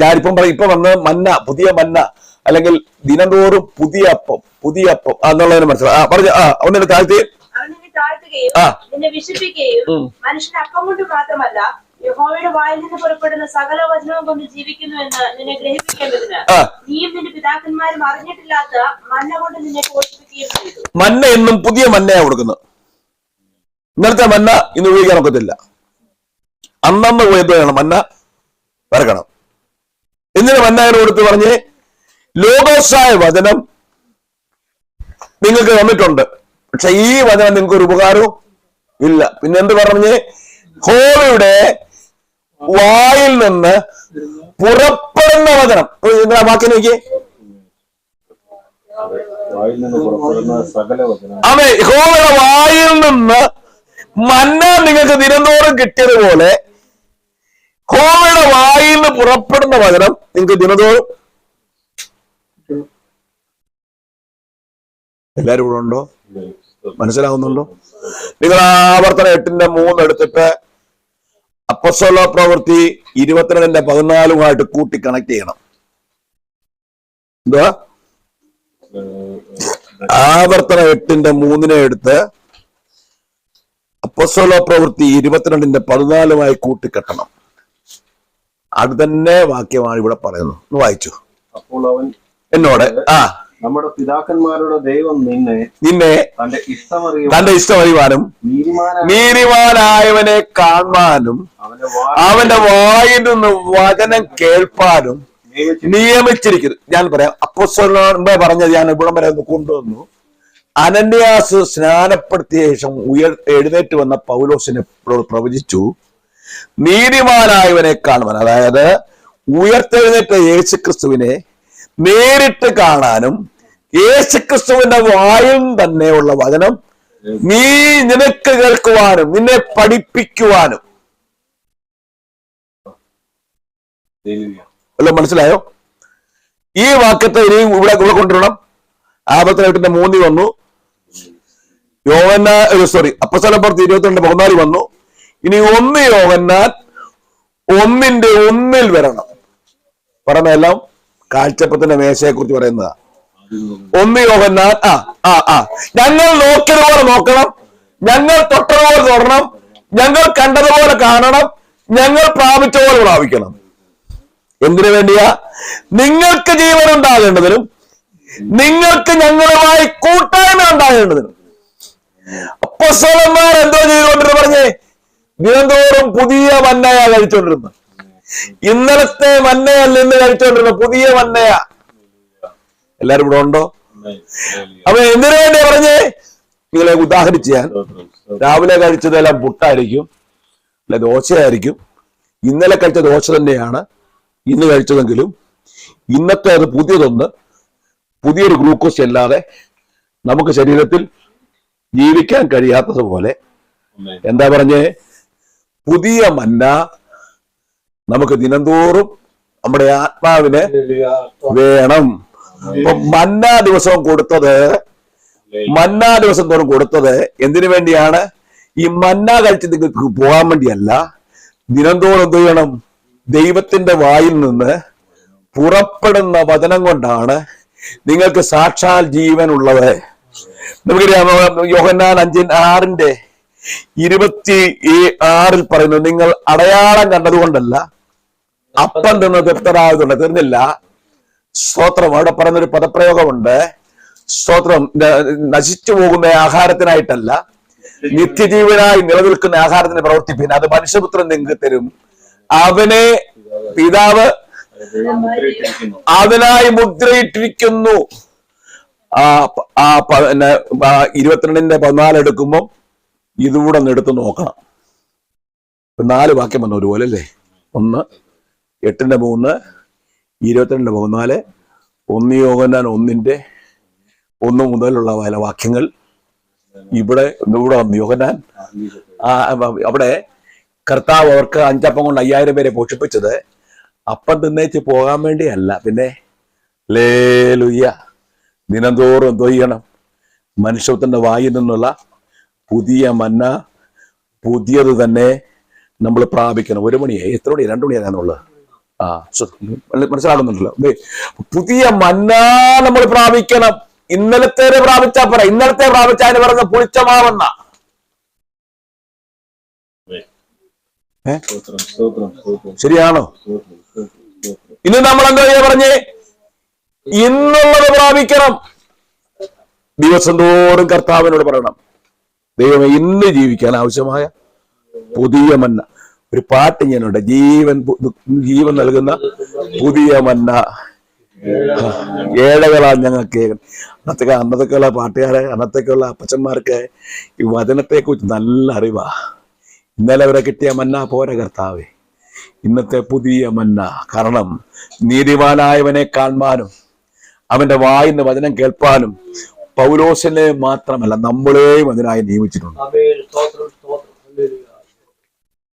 ഞാനിപ്പം ഇപ്പൊ വന്ന് മന്ന, പുതിയ മന്ന, അല്ലെങ്കിൽ ദിനംതോറും പുതിയ അപ്പം എന്നുള്ളതിന് മനസ്സിലായി പറഞ്ഞു. ഒന്നിനെ താഴ്ത്തുകയും നിന്നെ വിശപ്പിക്കുകയും മനുഷ്യൻ അപ്പം കൊണ്ട് മാത്രമല്ല യഹോവയുടെ വായിൽ നിന്ന് പുറപ്പെടുന്ന സകല വചനവും കൊണ്ട് ജീവിക്കുന്നു എന്ന് നിന്നെ ഗ്രഹിപ്പിക്കേണ്ടതിന് നീയും നിന്റെ പിതാക്കന്മാരും അറിഞ്ഞിട്ടില്ലാത്ത മന്ന കൊണ്ട് നിന്നെ പോഷിപ്പിക്കുകയും ചെയ്തു. മന്ന എന്നും പുതിയ മന്നയാ കൊടുക്കുന്നത്. ഇന്നലത്തെ മന്ന ഇന്ന് ഉപയോഗിക്കാൻ ഒക്കത്തില്ല. അന്നന്ന് പോയത് വേണം മന്ന വരക്കണം. എന്തിനു മന്നയുടെ കൊടുത്ത് പറഞ്ഞ് ലോകോസായ വചനം നിങ്ങൾക്ക് തന്നിട്ടുണ്ട്, പക്ഷെ ഈ വചനം നിങ്ങൾക്ക് ഒരു ഉപകാരവും ഇല്ല. പിന്നെ എന്ത് പറഞ്ഞ് യഹോവയുടെ വായിൽ നിന്ന് പുറപ്പെടുന്ന വചനം. വാക്കി നോക്കിയേ. അതെ, യഹോവയുടെ വായിൽ നിന്ന് മന്ന നിങ്ങൾക്ക് ദിനംതോറും കിട്ടിയതുപോലെ യഹോവയുടെ വായിൽ നിന്ന് പുറപ്പെടുന്ന വചനം നിങ്ങൾക്ക് ദിനംതോറും. എല്ലാരും ഇവിടെ ഉണ്ടോ? മനസ്സിലാവുന്നുണ്ടോ? നിങ്ങൾ ആവർത്തനം 8:3 എടുത്തിട്ട് അപ്പോസ്തല പ്രവൃത്തി 22:14 കൂട്ടി കണക്ട് ചെയ്യണം. എന്താ? ആവർത്തനം 8:3 എടുത്ത് അപ്പോസ്തല പ്രവൃത്തി 22:14 കൂട്ടിക്കെട്ടണം. അത് തന്നെ വാക്യമാണ് ഇവിടെ പറയുന്നത്. ഒന്ന് വായിച്ചു. അപ്പോൾ അവൻ എന്നോട് നമ്മുടെ പിതാക്കന്മാരുടെ ദൈവം നിന്നെ തന്റെ ഇഷ്ടമറിയുവാനും നീതിമാനായവനെ കാണുവാനും അവന്റെ വായിൽ നിന്ന് വചനം കേൾപ്പാനും നിയമിച്ചിരിക്കുന്നു. ഞാൻ പറയാം, അപ്പോസ്തലന്മാർ പറഞ്ഞത് ഞാൻ ഇവിടം വരെ ഒന്ന് കൊണ്ടുവന്നു. അനന്യാസ് സ്നാനപ്പെടുത്തിയ ശേഷം എഴുന്നേറ്റ് വന്ന പൗലോസിനെ പ്രവചിച്ചു, നീതിമാനായവനെ കാണുവാൻ, അതായത് ഉയർത്തെഴുന്നേറ്റ യേശുക്രിസ്തുവിനെ നേരിട്ട് കാണാനും യേശുക്രിസ്തുവിന്റെ വായിൽ തന്നെയുള്ള വചനം നിനക്ക് കേൾക്കുവാനും നിന്നെ പഠിപ്പിക്കുവാനും. മനസ്സിലായോ? ഈ വാക്യത്തെ ഇനിയും ഇവിടെ കൊണ്ടുവരണം. ആപത്തിനെട്ടിന്റെ 3 വന്നു, അപ്പോസ്തലപ്രവൃത്തി 22:14 വന്നു. ഇനി 1 യോഹന്നാൻ 1:1 വരണം. പറഞ്ഞെല്ലാം കാഴ്ചപ്പത്തിന്റെ മേശയെ കുറിച്ച് പറയുന്നതാ. 1 യോഹന്നാൻ ഞങ്ങൾ നോക്കിയതുപോലെ നോക്കണം, ഞങ്ങൾ തൊട്ടതുപോലെ തൊടണം, ഞങ്ങൾ കണ്ടതുപോലെ കാണണം, ഞങ്ങൾ പ്രാപിച്ച പോലെ പ്രാപിക്കണം. എന്തിനു വേണ്ടിയാ? നിങ്ങൾക്ക് ജീവൻ ഉണ്ടാകേണ്ടതിനും നിങ്ങൾക്ക് ഞങ്ങളുമായി കൂട്ടായ്മ ഉണ്ടാകേണ്ടതിനും. അപ്പോസ്തലന്മാർ എന്തോ ചെയ്തുകൊണ്ടിരുന്നു പറഞ്ഞേ? ദിനംതോറും പുതിയ മന്നയാ കഴിച്ചുകൊണ്ടിരുന്നത്. ഇന്നലത്തെ മന്നയല്ല ഇന്ന് കഴിച്ചുകൊണ്ടിരുന്ന പുതിയ മന്നയാ. എല്ലാരും ഇവിടെ ഉണ്ടോ? അപ്പൊ എന്തിനു വേണ്ടിയാ പറഞ്ഞേ? നിങ്ങളെ ഉദാഹരിച്ച് ഞാൻ രാവിലെ കഴിച്ചതെല്ലാം പുട്ടായിരിക്കും, അല്ലെ ദോശയായിരിക്കും. ഇന്നലെ കഴിച്ച ദോശ തന്നെയാണ് ഇന്ന് കഴിച്ചതെങ്കിലും ഇന്നത്തെ അത് പുതിയൊരു ഗ്ലൂക്കോസ് അല്ലാതെ നമുക്ക് ശരീരത്തിൽ ജീവിക്കാൻ കഴിയാത്തതുപോലെ എന്താ പറഞ്ഞേ? പുതിയ മന്ന നമുക്ക് ദിനംതോറും നമ്മുടെ ആത്മാവിന് വേണം. ഇപ്പൊ മന്ന ദിവസം തോറും കൊടുത്തത് എന്തിനു വേണ്ടിയാണ്? ഈ മന്ന കഴിച്ച് നിങ്ങൾക്ക് പോകാൻ വേണ്ടിയല്ല. ദിനംതോറും എന്ത് ചെയ്യണം? ദൈവത്തിന്റെ വായിൽ നിന്ന് പുറപ്പെടുന്ന വചനം കൊണ്ടാണ് നിങ്ങൾക്ക് സാക്ഷാൽ ജീവൻ ഉള്ളത്. നമുക്കറിയാം, യോഹന്നാൻ 5:6 പറയുന്നു, നിങ്ങൾ അടയാളം കണ്ടതുകൊണ്ടല്ല അപ്പം തിന്ന് തൃപ്തരായതുകൊണ്ട്. തീർന്നില്ല. സ്തോത്രം. അവിടെ പറയുന്നൊരു പദപ്രയോഗമുണ്ട്. സ്തോത്രം. നശിച്ചു പോകുന്ന ആഹാരത്തിനായിട്ടല്ല, നിത്യജീവനായി നിലനിൽക്കുന്ന ആഹാരത്തിന് പ്രവർത്തിപ്പിൻ. അത് മനുഷ്യപുത്രൻ നിങ്ങൾക്ക് തരും. അവനെ പിതാവ് അതിനായി മുദ്രയിട്ടിരിക്കുന്നു. 22:14 എടുക്കുമ്പോ ഇതുകൂടെ ഒന്ന് എടുത്ത് നോക്കണം. 4 വാക്യം വന്ന ഒരുപോലെ അല്ലേ? 1 8:3, 22:14, 1 യോഹന്നാൻ 1:1 മുതലുള്ള പല വാക്യങ്ങൾ ഇവിടെ വന്നു. യോഹന്നാൻ അവിടെ കർത്താവ് അവർക്ക് 5 അപ്പം കൊണ്ട് 5000 പേരെ പോഷിപ്പിച്ചത് അപ്പം തിന്നേച്ച് പോകാൻ വേണ്ടിയല്ല. പിന്നെ ലേലുയ്യ, ദിനംതോറും എന്തോ ചെയ്യണം? മനുഷ്യത്തിന്റെ വായിൽ നിന്നുള്ള പുതിയ മന്ന, പുതിയത് തന്നെ നമ്മൾ പ്രാപിക്കണം. 1 മണിയായി, എത്ര മണി? 2 മണിയാകാന്നുള്ളത്. മനസ്സിലാകുന്നുണ്ടല്ലോ. പുതിയ മന്ന നമ്മൾ പ്രാപിക്കണം. ഇന്നലത്തെ പ്രാപിച്ചാ പറ. ഇന്നലത്തെ പ്രാപിച്ചാൽ പറഞ്ഞ പുളിച്ച മാവെന്ന. ശരിയാണോ? ഇന്ന് നമ്മൾ എന്താ പറഞ്ഞേ? ഇന്നുള്ളത് പ്രാപിക്കണം. ദിവസം തോറും കർത്താവിനോട് പറയണം, ദൈവമേ ഇന്ന് ജീവിക്കാൻ ആവശ്യമായ പുതിയ മന്ന. ഒരു പാട്ട് ഞാനുണ്ട്, ജീവൻ നൽകുന്ന പുതിയ മന്ന ഏഴകളാ ഞങ്ങൾക്ക്. അന്നത്തേക്കുള്ള പാട്ടുകാരെ, അന്നത്തേക്കുള്ള അപ്പച്ചന്മാർക്ക് ഈ വചനത്തെ കുറിച്ച് നല്ല അറിവാ. ഇന്നലെ വരെ കിട്ടിയ മന്ന പോരെ കർത്താവേ, ഇന്നത്തെ പുതിയ മന്ന. കാരണം നീതിമാനായവനെ കാണുവാനും അവന്റെ വായിന്ന് വചനം കേൾപ്പാനും പൗലോസിനെ മാത്രമല്ല നമ്മളെയും അതിനായി നിയമിച്ചിട്ടുണ്ട്.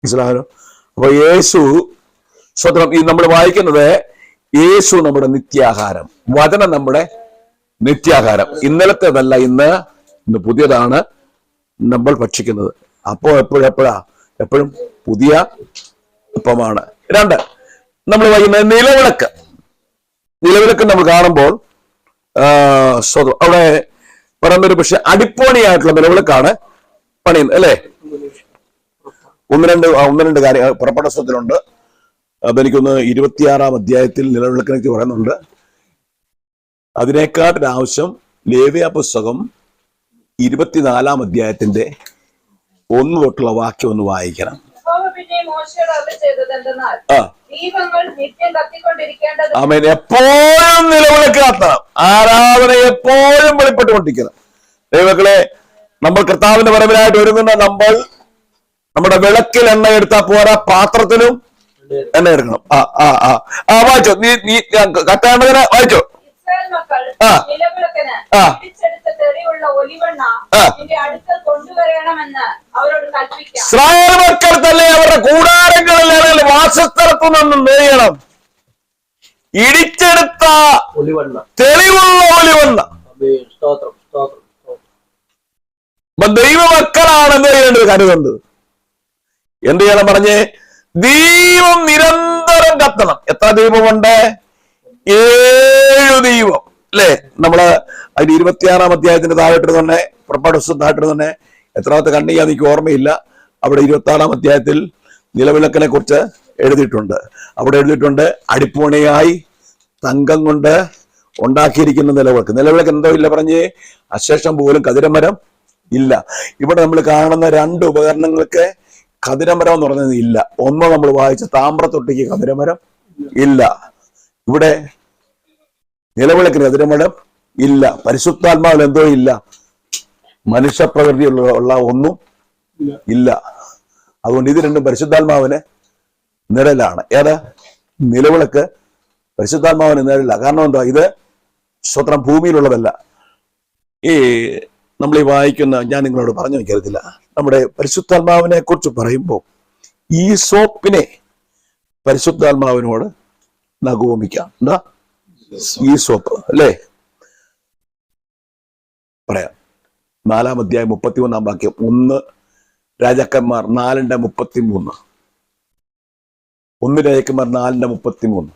മനസ്സിലായോ? അപ്പൊ യേശു സ്വതന്ത്രം. ഈ നമ്മൾ വായിക്കുന്നത് യേശു നമ്മുടെ നിത്യാഹാരം, വചനം നമ്മുടെ നിത്യാഹാരം. ഇന്നലത്തേതല്ല, ഇന്ന് പുതിയതാണ് നമ്മൾ ഭക്ഷിക്കുന്നത്. അപ്പോ എപ്പോഴും പുതിയ അപ്പമാണ്. 2, നമ്മൾ വൈകുന്നത് നിലവിളക്ക് നമ്മൾ കാണുമ്പോൾ അവിടെ പറയുന്നൊരു പക്ഷെ അടിപ്പോണിയായിട്ടുള്ള നിലവിളക്കാണ് പണിയുന്നത് അല്ലേ? 1-2 കാര്യം പുറപ്പെട്ട സ്വത്തിലുണ്ട്. അതെനിക്കൊന്ന് 26-ാം അധ്യായത്തിൽ നിലവിളക്കിനെ പറയുന്നുണ്ട്. അതിനേക്കാട്ടൊരാവശ്യം ലേവ്യ പുസ്തകം 24-ാം അധ്യായത്തിന്റെ 1 തൊട്ടുള്ള വാക്യം ഒന്ന് വായിക്കണം. ആമേൻ. എപ്പോഴും നിലവിളക്ക് കത്തണം. ആരാധന എപ്പോഴും വെളിപ്പെട്ടുകൊണ്ടിരിക്കണം. ദൈവങ്ങളെ, നമ്മൾ കർത്താവിന്റെ വരവിനായിട്ട് ഒരുങ്ങുന്ന നമ്മൾ നമ്മുടെ വിളക്കിൽ എണ്ണ എടുത്താൽ പോരാ, പാത്രത്തിലും എണ്ണ എടുക്കണം. വായിച്ചോ, നീ കത്താണ്ടതിനെ വായിച്ചോ. ഇസ്രായേൽ മക്കൾ തന്നെ അവരുടെ കൂടാരങ്ങളിൽ വാസസ്ഥലത്തു നിന്നും നെയ്യണം ഇടിച്ചെടുത്ത തെളിവുള്ള ഒലിവെണ്ണ. ദൈവമക്കളാണ് എന്ത് ചെയ്യേണ്ടത്? കരുതേണ്ടത്. എന്ത് ചെയ്യണം പറഞ്ഞേ? ദീപം നിരന്തരം കത്തണം. എത്ര ദീപമുണ്ട്? 7 ദീപം അല്ലേ? നമ്മള് അതിന്റെ 26-ാം അധ്യായത്തിന്റെ താഴെട്ട് തന്നെ, പുറപ്പാട് പുസ്തകം താഴെട്ട് തന്നെ, എത്രാമത്തെ കണ്ണിയാ എനിക്ക് ഓർമ്മയില്ല. അവിടെ 26-ാം അധ്യായത്തിൽ നിലവിളക്കിനെ കുറിച്ച് എഴുതിയിട്ടുണ്ട്. അവിടെ എഴുതിയിട്ടുണ്ട്, അടിപ്പൂണിയായി തങ്കം കൊണ്ട് ഉണ്ടാക്കിയിരിക്കുന്ന നിലവിളക്ക്. നിലവിളക്ക് എന്തോ ഇല്ല പറഞ്ഞേ? അശേഷം പോലും കതിരമരം ഇല്ല. ഇവിടെ നമ്മൾ കാണുന്ന 2 ഉപകരണങ്ങൾക്ക് കതിരമരം എന്ന് പറഞ്ഞത് ഇല്ല. ഒന്ന് നമ്മൾ വായിച്ച താമ്രത്തൊട്ടിക്ക് കതിരമരം ഇല്ല. ഇവിടെ നിലവിളക്കിന് കതിരമരം ഇല്ല. പരിശുദ്ധാത്മാവിൽ എന്തോ ഇല്ല? മനുഷ്യപ്രകൃതിയുള്ള ഒന്നും ഇല്ല. അതുകൊണ്ട് ഇത് രണ്ടും പരിശുദ്ധാത്മാവിന് നിഴലാണ്. ഏത്? നിലവിളക്ക് പരിശുദ്ധാത്മാവിന് നിഴലില്ല. കാരണം എന്താ? ഇത് സ്വത്രം ഭൂമിയിലുള്ളതല്ല. ഈ നമ്മൾ ഈ വായിക്കുന്ന, ഞാൻ നിങ്ങളോട് പറഞ്ഞു വയ്ക്കരുതില്ല, നമ്മുടെ പരിശുദ്ധാത്മാവിനെ കുറിച്ച് പറയുമ്പോൾ ഈ സോപ്പിനെ പരിശുദ്ധാത്മാവിനോട് നഗോമിക്കാം. എന്താ ഈ സോപ്പ് അല്ലേ? പറയാം. 4-ാം അധ്യായം 31-ാം വാക്യം. 1 രാജാക്കന്മാർ 4:33. 1 രാജാക്കന്മാർ 4:33.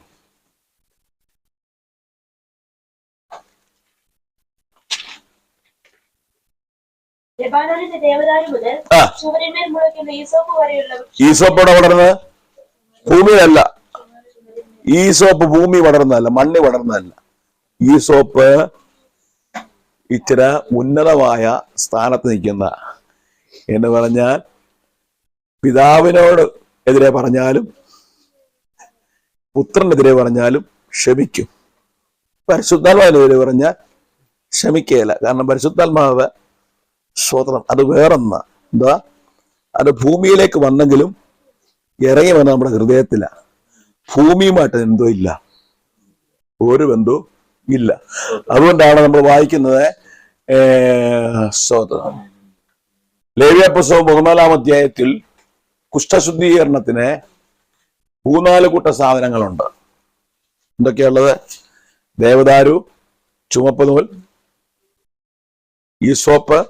ഈസോപ്പോടെ വളർന്ന് ഭൂമിയിലല്ല. ഈ സോപ്പ് ഭൂമി വളർന്നതല്ല, മണ്ണ് വളർന്നതല്ല. ഈ സോപ്പ് ഇച്ചിരി ഉന്നതമായ സ്ഥാനത്ത് നിൽക്കുന്ന, എന്ന് പറഞ്ഞാൽ പിതാവിനോട് എതിരെ പറഞ്ഞാലും പുത്രനെതിരെ പറഞ്ഞാലും ക്ഷമിക്കും. പരിശുദ്ധാത്മാവിനെതിരെ പറഞ്ഞാൽ ക്ഷമിക്കുകയില്ല. കാരണം പരിശുദ്ധാത്മാവ് സ്വതന്ത്രം, അത് വേറൊന്ന എന്താ, അത് ഭൂമിയിലേക്ക് വന്നെങ്കിലും ഇറങ്ങി വന്ന നമ്മുടെ ഹൃദയത്തിലാണ്. ഭൂമിയുമായിട്ട് എന്തോ ഇല്ല, ഒരു ബന്ധവും ഇല്ല. അതുകൊണ്ടാണ് നമ്മൾ വായിക്കുന്നത് ലേവ്യ പുസ്തകം 14-ാം അധ്യായത്തിൽ കുഷ്ഠശുദ്ധീകരണത്തിന് 3-4 കൂട്ട സാധനങ്ങളുണ്ട്. എന്തൊക്കെയുള്ളത്? ദേവദാരു, ചുമപ്പ് നൂൽ, ഈസോപ്പ്,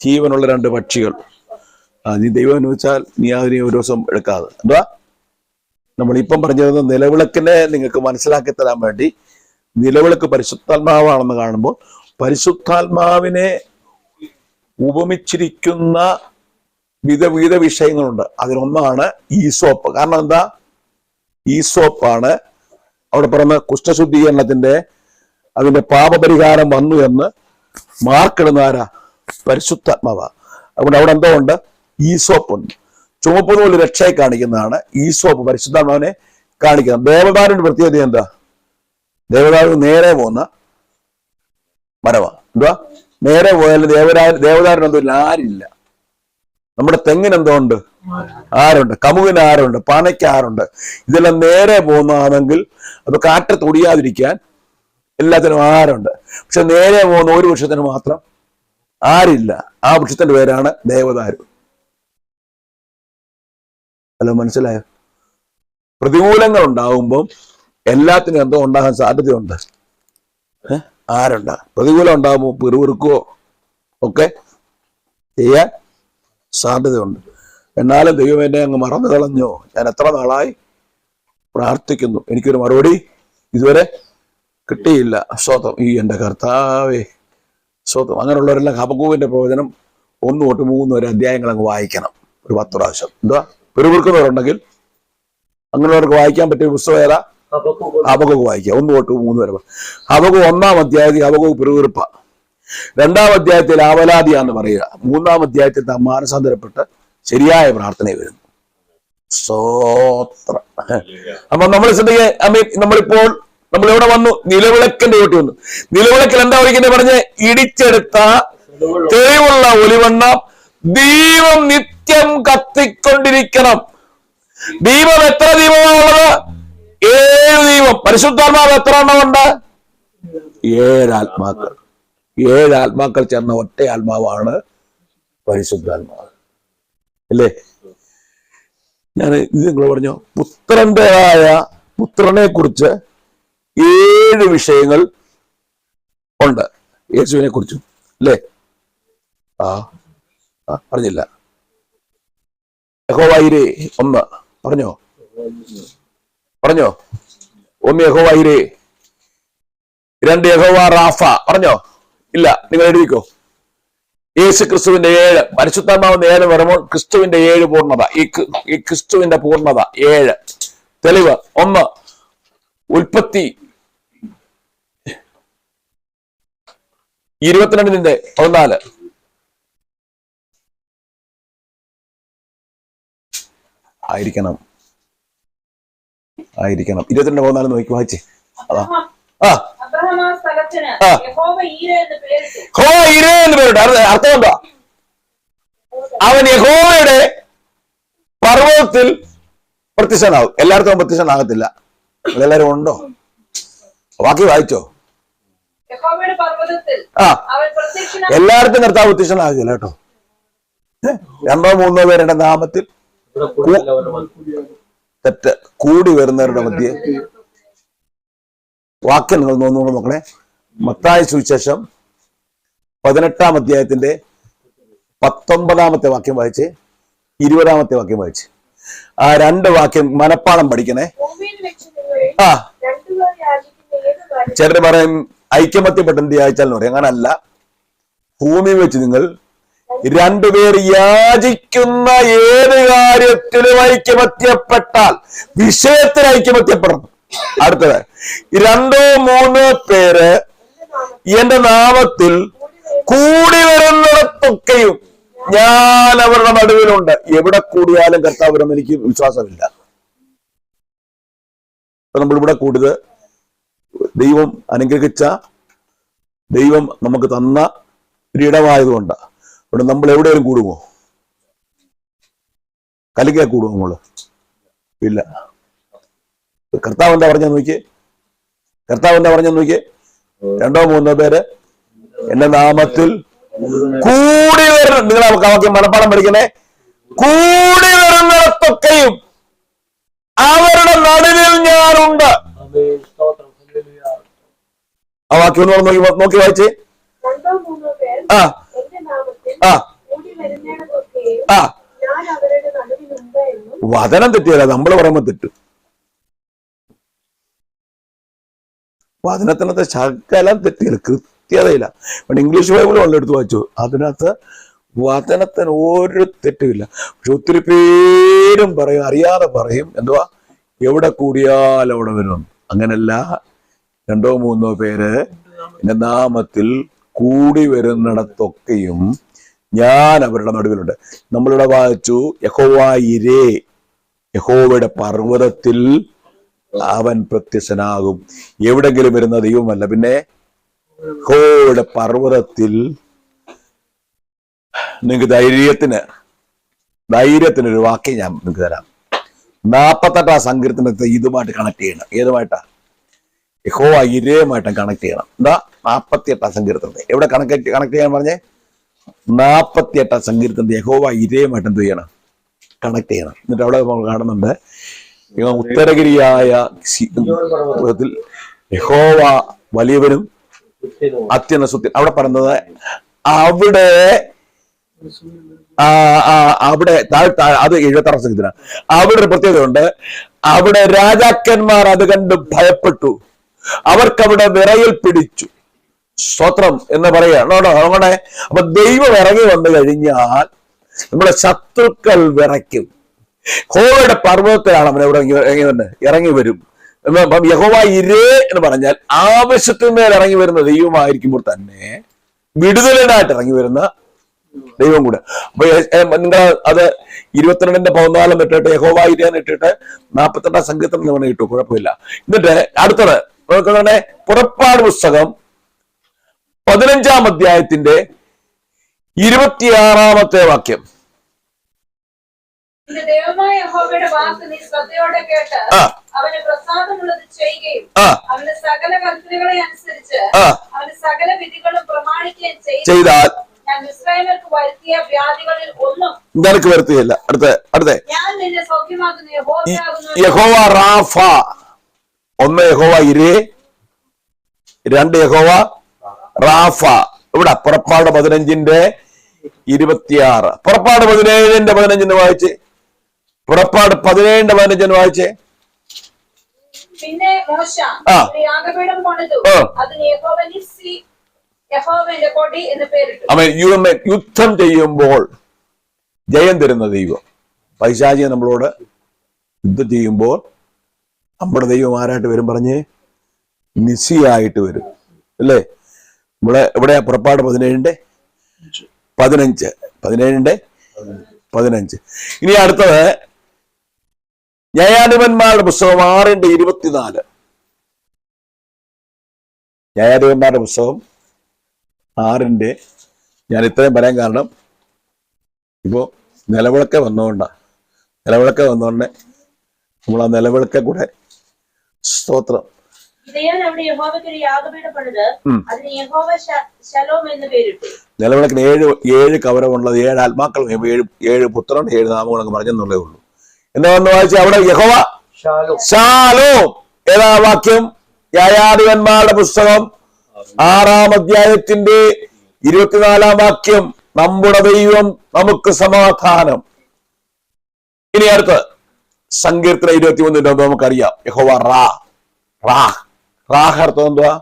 ജീവനുള്ള 2 പക്ഷികൾ. നീ ദൈവം അനുവദിച്ചാൽ നീ അതിനെ ഒരു ദിവസം എടുക്കാതെ. എന്താ നമ്മളിപ്പം പറഞ്ഞത്? നിലവിളക്കിനെ നിങ്ങൾക്ക് മനസ്സിലാക്കി തരാൻ വേണ്ടി, നിലവിളക്ക് പരിശുദ്ധാത്മാവാണെന്ന് കാണുമ്പോൾ പരിശുദ്ധാത്മാവിനെ ഉപമിച്ചിരിക്കുന്ന വിവിധ വിഷയങ്ങളുണ്ട്. അതിലൊന്നാണ് ഈസോപ്പ്. കാരണം എന്താ? ഈസോപ്പാണ് അവിടെ പറഞ്ഞ കുഷ്ഠശുദ്ധീകരണത്തിന്റെ, അതിന്റെ പാപപരിഹാരം വന്നു എന്ന് മാർക്കിടുന്ന ആരാ? പരിശുദ്ധാത്മാവ. അതുകൊണ്ട് അവിടെ എന്തോ ഉണ്ട്? ഈസോപ്പുണ്ട്. ചുമപ്പ് നൂല് രക്ഷയെ കാണിക്കുന്നതാണ്. ഈസോപ്പ് പരിശുദ്ധാത്മാവിനെ കാണിക്കുന്നത്. ദേവദാരുവിന്റെ പ്രത്യേകത എന്താ? ദേവദാരു നേരെ പോകുന്ന മരമാണ്. എന്താ? നേരെ പോയാൽ ദേവദാരുന് എന്തോ ആരില്ല. നമ്മുടെ തെങ്ങിന് എന്തോ ഉണ്ട്? ആരുണ്ട്. കമുകിന് ആരുണ്ട്. പനയ്ക്ക് ആരുണ്ട്. ഇതെല്ലാം നേരെ പോകുന്നതാണെങ്കിൽ അത് കാറ്റത്ത് ഒടിയാതിരിക്കാൻ എല്ലാത്തിനും ആരുണ്ട്. പക്ഷെ നേരെ പോകുന്ന ഒരു വൃക്ഷത്തിന് മാത്രം ആരില്ല. ആ വൃക്ഷത്തിന്റെ പേരാണ് ദേവദാരു. അല്ല, മനസ്സിലായോ? പ്രതികൂലങ്ങൾ ഉണ്ടാകുമ്പം എല്ലാത്തിനും എന്തോ ഉണ്ടാകാൻ സാധ്യതയുണ്ട്. ആരുണ്ട്? പ്രതികൂലം ഉണ്ടാകുമ്പോൾ പിറുപിറുക്കോ ഒക്കെ ചെയ്യാൻ സാധ്യതയുണ്ട്. എന്നാലും ദൈവം എന്നെ അങ്ങ് മറന്നു കളഞ്ഞോ? ഞാൻ എത്ര നാളായി പ്രാർത്ഥിക്കുന്നു, എനിക്കൊരു മറുപടി ഇതുവരെ കിട്ടിയില്ല. സ്വതം ഈ എൻ്റെ കർത്താവേ സ്വതം. അങ്ങനെയുള്ളവരെല്ലാം ഹബക്കൂബിന്റെ പ്രവചനം 1 തൊട്ട് 3 വരെ അധ്യായങ്ങൾ അങ്ങ് വായിക്കണം ഒരു 10 പ്രാവശ്യം. എന്താ? പിറുപിറുക്കുന്നവരുണ്ടെങ്കിൽ അങ്ങനെയുള്ളവർക്ക് വായിക്കാൻ പറ്റിയ പുസ്തകം ഏതാ? ഹബക്കൂക്ക് വായിക്കുക. 1 തൊട്ട് 3 വരെ. ഹബക്കൂക്ക് 1-ാം അധ്യായത്തിൽ ഹബക്കൂക്ക് പിറുപിറുപ്പ, 2-ാം അധ്യായത്തിൽ ആവലാതിയാന്ന് പറയുക, 3-ാം അധ്യായത്തിൽ മാനസാന്തരപ്പെട്ട് ശരിയായ പ്രാർത്ഥന വരുന്നു. സ്തോത്രം. അപ്പൊ നമ്മൾ നമ്മളിപ്പോൾ എവിടെ വന്നു? നിലവിളക്കിന്റെ ചോട്ടി വന്നു. നിലവിളക്കിൽ എന്താ ഒഴിക്കുന്നത് പറഞ്ഞ്? ഇടിച്ചെടുത്ത തെളിവുള്ള ഒലിവെണ്ണം ദീപം നിത്യം കത്തിക്കൊണ്ടിരിക്കണം. ദീപം എത്ര ദീപമാണുള്ളത്? 7 ദീപം. പരിശുദ്ധാത്മാവ് എത്ര എണ്ണമുണ്ട്? 7 ആത്മാക്കൾ. 7 ആത്മാക്കൾ ചേർന്ന ഒറ്റ ആത്മാവാണ് പരിശുദ്ധാത്മാവ്, അല്ലേ? ഞാൻ ഇത് നിങ്ങൾ പറഞ്ഞു, പുത്രനെ കുറിച്ച് 7 വിഷയങ്ങൾ ഉണ്ട്, യേശുവിനെ കുറിച്ചും, അല്ലേ? പറഞ്ഞില്ല. യഹോവ ഈരേ 1 പറഞ്ഞോ? 1 യഹോവ ഈരേ, 2 യഹോവ റാഫ പറഞ്ഞോ? ഇല്ല, നിങ്ങൾ എഴുതിക്കോ. യേശു ക്രിസ്തുവിന്റെ 7, പരിശുദ്ധാത്മാവിന്റെ 7 വരുമ്പോൾ ക്രിസ്തുവിന്റെ 7 പൂർണ്ണത. ഈ ക്രിസ്തുവിന്റെ പൂർണ്ണത 7 തെളിവ്. 1 ഉൽപ്പത്തി 22:14. ആയിരിക്കണം 22:14 നോക്കി വായിച്ചേ. അതാ അർത്ഥം എന്താ? അവൻ യഹോവയുടെ പർവ്വതത്തിൽ പ്രത്യക്ഷനാകും. എല്ലായിടത്തും പ്രത്യക്ഷനാകത്തില്ല. എല്ലാവരും ഉണ്ടോ? ബാക്കി വായിച്ചോ? എല്ലായിടത്തും കർത്താവ് പ്രത്യക്ഷനാകില്ല കേട്ടോ. 2-3 പേരുടെ നാമത്തിൽ തെറ്റ് കൂടി വരുന്നവരുടെ മധ്യേ. വാക്യം നിങ്ങൾ നോക്കണേ. മത്തായി സുവിശേഷം 18-ാം അധ്യായത്തിന്റെ 19-ാമത്തെ വാക്യം വായിച്ച് 20-ാമത്തെ വാക്യം വായിച്ച് ആ 2 വാക്യം മനപ്പാഠം പഠിക്കണേ. ചിലർ പറയും ഐക്യമത്യപ്പെട്ടെന്ത് യാചിച്ചാലും പറയും. അങ്ങനല്ല. ഭൂമി വെച്ച് നിങ്ങൾ 2 പേർ യാചിക്കുന്ന ഏത് കാര്യത്തിലും ഐക്യമത്യപ്പെട്ടാൽ വിഷയത്തിൽ ഐക്യമത്യപ്പെടണം. അടുത്തത് 2-3 പേര് എന്റെ നാമത്തിൽ കൂടി വരുന്നിടത്തൊക്കെയും ഞാൻ അവരുടെ നടുവിലുണ്ട്. എവിടെ കൂടിയാലും കർത്താവ് വരുമെന്ന് എനിക്ക് വിശ്വാസമില്ല. അപ്പൊ നമ്മളിവിടെ കൂടിയത് ദൈവം അനുഗ്രഹിച്ച, ദൈവം നമുക്ക് തന്ന ഒരിടമായതുകൊണ്ട്. ഇവിടെ നമ്മൾ എവിടെയും കൂടുമോ? കലിക്കാൻ കൂടുമോ നമ്മള്? ഇല്ല. കർത്താവ് എന്താ പറഞ്ഞ നോക്കിയേ? 2-3 പേര് എന്റെ നാമത്തിൽ കൂടി വരണം. നിങ്ങൾ വാക്യം മനപ്പാഠം പഠിക്കണേ. കൂടി വരുന്നിടത്തൊക്കെയും അവരുടെ നടുവിൽ ഞാനുണ്ട്. ആ വാക്യം നോക്കി വായിച്ചേ. വചനം തെറ്റിയല്ല, നമ്മൾ പറയുമ്പോ തെറ്റും. വചനത്തിനകത്ത് ശകലം തെറ്റിയില്ല, കൃത്യതയില്ല. ഇംഗ്ലീഷ് ബൈബിൾ എടുത്ത് വായിച്ചു, അതിനകത്ത് വചനത്തിന് ഒരു തെറ്റുമില്ല. പക്ഷെ ഒത്തിരി പേരും പറയും, അറിയാതെ പറയും, എന്തുവാ എവിടെ കൂടിയാൽ അവിടെ വരും. അങ്ങനല്ല. 2-3 പേര് എന്റെ നാമത്തിൽ കൂടി വരുന്നിടത്തൊക്കെയും ഞാൻ അവരുടെ നടുവിലുണ്ട്. നമ്മളിവിടെ വായിച്ചു യഹോവ ഇരേ, യഹോവയുടെ പർവ്വതത്തിൽ അവൻ പ്രത്യക്ഷനാകും. എവിടെങ്കിലും വരുന്ന ദൈവമല്ല. പിന്നെ യഹോവയുടെ പർവ്വതത്തിൽ. നിങ്ങൾക്ക് ധൈര്യത്തിനൊരു വാക്യം ഞാൻ നിങ്ങൾക്ക് തരാം. 48-ാം സങ്കീർത്തനത്തെ ഇതുമായിട്ട് കണക്ട് ചെയ്യണം. ഏതുമായിട്ടാ? യഹോവ ഇരയുമായിട്ടും കണക്ട് ചെയ്യണം. എന്താ? 48-ാം സങ്കീർത്തനത്തെ എവിടെ കണക്ട് ചെയ്യാൻ പറഞ്ഞേ? 48-ാം സങ്കീർത്തനത്തെ യഹോവ ഇരയുമായിട്ട് എന്ത് ചെയ്യണം? കണക്ട് ചെയ്യണം. എന്നിട്ട് അവിടെ നമ്മൾ കാണുന്നുണ്ട്, ഉത്തരഗിരിയായ യഹോവ വലിയവനും അത്യന്ത സുത്യൻ. അവിടെ പറയുന്നത് അവിടെ അത് 76-ാം സങ്കീർത്തനം. അവിടെ ഒരു പ്രത്യേകതയുണ്ട്. അവിടെ രാജാക്കന്മാർ അത് കണ്ട് ഭയപ്പെട്ടു, അവർക്കവിടെ വിറയിൽ പിടിച്ചു. സ്തോത്രം എന്ന് പറയാണ്. അതുകൊണ്ട് അപ്പൊ ദൈവം ഇറങ്ങി വന്നു കഴിഞ്ഞാൽ നമ്മുടെ ശത്രുക്കൾ വിറയ്ക്കും. യഹോവയുടെ പർവ്വതത്തിലാണ് അവൻ ഇവിടെ ഇറങ്ങി വരും. യഹോവ ഇരേ എന്ന് പറഞ്ഞാൽ ആവശ്യത്തിന്മേൽ ഇറങ്ങി വരുന്ന ദൈവമായിരിക്കുമ്പോൾ തന്നെ വിടുതലിനായിട്ട് ഇറങ്ങി വരുന്ന ദൈവം കൂടെ. അപ്പൊ നിങ്ങൾ അത് 22:14 ഇട്ടിട്ട് യഹോവ ഇരേന്ന് ഇട്ടിട്ട് 42 സംഗീതം നമ്മൾ ഇട്ടു, കുഴപ്പമില്ല. എന്നിട്ട് അടുത്തത് നോക്കണേ, പുറപ്പാട് പുസ്തകം 15-ാം അധ്യായത്തിന്റെ 26-ാമത്തെ വാക്യം. ദൈവമായ യഹോവയുടെ വാക്ക് നീ ശ്രദ്ധയോടെ കേട്ട് അവന് പ്രസാദമുള്ളത് ചെയ്യുകയും അവന്റെ സകല കൽപ്പനകളെ അനുസരിച്ച് അവന്റെ സകല വിധികളും പ്രമാണിക്കുകയും ചെയ്താൽ ഞാൻ ഇസ്രായേലിലേക്ക് വരുത്തിയ വ്യാധികളിൽ ഒന്നും നിനക്ക് വരുത്തുകയില്ല. അടുത്ത ഞാൻ നിന്നെ സൗഖ്യമാക്കുന്ന യഹോവ റാഫ. 1 യഹോവ ഇരേ, 2 യഹോവ റാഫ. ഇവിടെ പുറപ്പാട് 15-26. പുറപ്പാട് 17-15 വായിച്ചേ. പുറപ്പാട് 17-15 വായിച്ചേ. പിന്നെ മോശ യാഗപീഠം പണിതു, അതിന് യഹോവ നിസ്സി, യഹോവയുടെ കൊടി എന്ന് പേരിട്ടു. യുദ്ധം ചെയ്യുമ്പോൾ ജയം തരുന്ന ദൈവം. പൈശാചിയെ നമ്മളോട് യുദ്ധം ചെയ്യുമ്പോൾ നമ്മുടെ ദൈവം ആരായിട്ട് വരും പറഞ്ഞ്? നിസ്സിയായിട്ട് വരും, അല്ലേ? ഇവിടെ പുറപ്പാട് 17-15. ഇനി അടുത്തത് ന്യായാധിപന്മാരുടെ പുസ്തകം 6-24. ന്യായാധിപന്മാരുടെ പുസ്തകം 6 ഞാൻ ഇത്രയും പറയാൻ കാരണം ഇപ്പോ നിലവിളക്കെ വന്നുകൊണ്ട് നമ്മൾ ആ നിലവിളക്കെ കൂടെ സ്തോത്രം. നിലവിളക്കിന് 7 കവരമുള്ളത് 7 ആത്മാക്കൾ, 7 പുത്രൻ, 7 നാമങ്ങളൊക്കെ പറഞ്ഞെന്നുള്ളേ ഉള്ളൂ. എന്താ വന്ന് വായിച്ച അവിടെ യഹോവ ശാലോം. ഏതാ വാക്യം? ന്യായാധിപന്മാരുടെ പുസ്തകം 6-ാം അധ്യായത്തിന്റെ 24-ാം വാക്യം. നമ്മുടെ ദൈവം നമുക്ക് സമാധാനം. ഇനി അടുത്ത് സങ്കീർത്തനം 23 നമുക്കറിയാം. യഹോവ റാഹ് അർത്ഥം എന്തുവാ?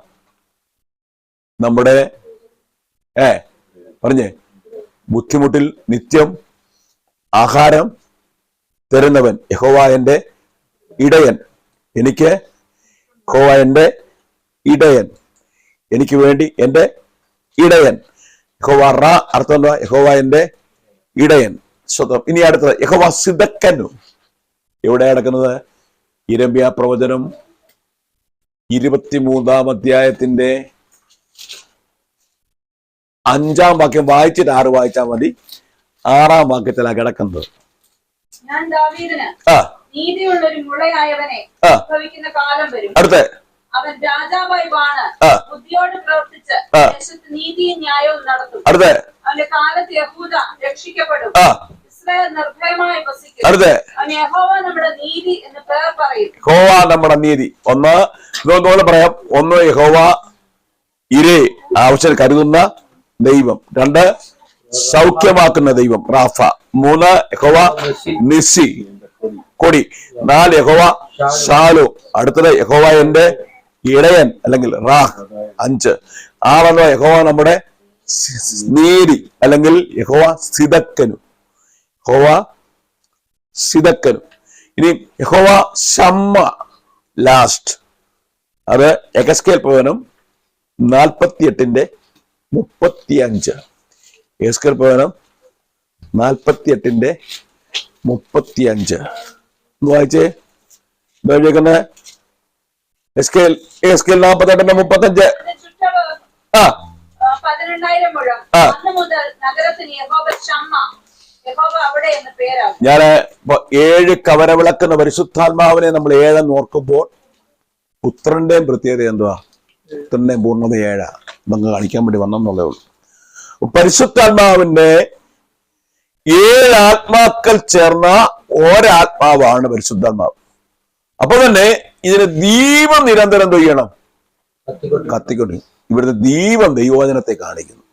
നമ്മുടെ പറഞ്ഞേ, ബുദ്ധിമുട്ടിൽ നിത്യം ആഹാരം തരുന്നവൻ. യഹോവ എന്റെ ഇടയൻ, യഹോവ എന്റെ ഇടയൻ, എനിക്ക് വേണ്ടി എന്റെ ഇടയൻ. യഹോവ അർത്ഥം എന്താ? യഹോവ എന്റെ ഇടയൻ, സ്വതം. ഇനി അടുത്തത് യഹോവ സിദക്കനു. എവിടെ കിടക്കുന്നത്? യിരെമ്യാ പ്രവചനം 23-ാം അധ്യായത്തിന്റെ 5-ാം വാക്യം വായിച്ചിട്ട് 6 വായിച്ചാൽ മതി. 6-ാം വാക്യത്തിലാണ് കിടക്കുന്നത്. ഞാൻ ദാവീദിന് നീതിയുള്ള ഒരു മുളയായവനെ ഭവിക്കുന്ന കാലം വരും. അടുത്ത അവൻ രാജാവായി വാണ് ബുദ്ധിയോട് പ്രവർത്തിച്ച് ദേശത്ത് നീതിയും ന്യായവും നടത്തും. അടുത്ത അവന്റെ കാലത്ത് യഹൂദ രക്ഷിക്കപ്പെടും, ഇസ്രായേൽ നിർഭയമായി വസിക്കും. അവൻ യഹോവ നമ്മുടെ നീതി എന്ന് പേർ പറയും. യഹോവ നമ്മുടെ നീതി. ഒന്നുകൂടെ പറയാം. 1 യഹോവ ഇരേ, ആവശ്യം കരുതുന്ന ദൈവം. 2 സൗഖ്യമാക്കുന്ന ദൈവം റാഫ. 3 യഹോവ നിസ്സി, കൊടി. 4 യഹോവ ശാലോ. അടുത്തത് യഹോവ എന്റെ ഇടയൻ അല്ലെങ്കിൽ റാഹ്. 5 യഹോവ നമ്മുടെ നീതി അല്ലെങ്കിൽ യഹോവ സിദക്കനു. ഇനി യഹോവ ശമ്മ ലാസ്റ്റ്. അത് യെഹെസ്കേൽ പ്രവചനം 48-35. യെഹെസ്കേൽ പ്രവചനം 48-35 വായിച്ചേ. എഴുതിയേക്കുന്നത് യെഹെസ്കേൽ 48-35. 18,000 മുഴം. അന്ന് മുതൽ നഗരത്തിന് യഹോവ ശമ്മ, യഹോവ അവിടെ എന്ന് പേരാണ്. ഞാൻ 7 കവരവിളക്കുന്ന പരിശുദ്ധാത്മാവിനെ നമ്മൾ 7 ഓർക്കുമ്പോൾ പുത്രന്റെയും പ്രത്യേകത എന്തുവാ? പുത്രന്റെയും പൂർണ്ണത 7 നമുക്ക് കാണിക്കാൻ വേണ്ടി വന്നെന്നുള്ളേ ഉള്ളൂ. പരിശുദ്ധാത്മാവിന്റെ 7 ആത്മാക്കൾ ചേർന്ന ഒരാത്മാവാണ് പരിശുദ്ധാത്മാവ്. അപ്പൊ തന്നെ ഇതിന് ദീപം നിരന്തരം എന്ത് ചെയ്യണം? കത്തിക്കൊണ്ട്. ഇവിടുത്തെ ദീപം ദൈവവചനത്തെ കാണിക്കുന്നു.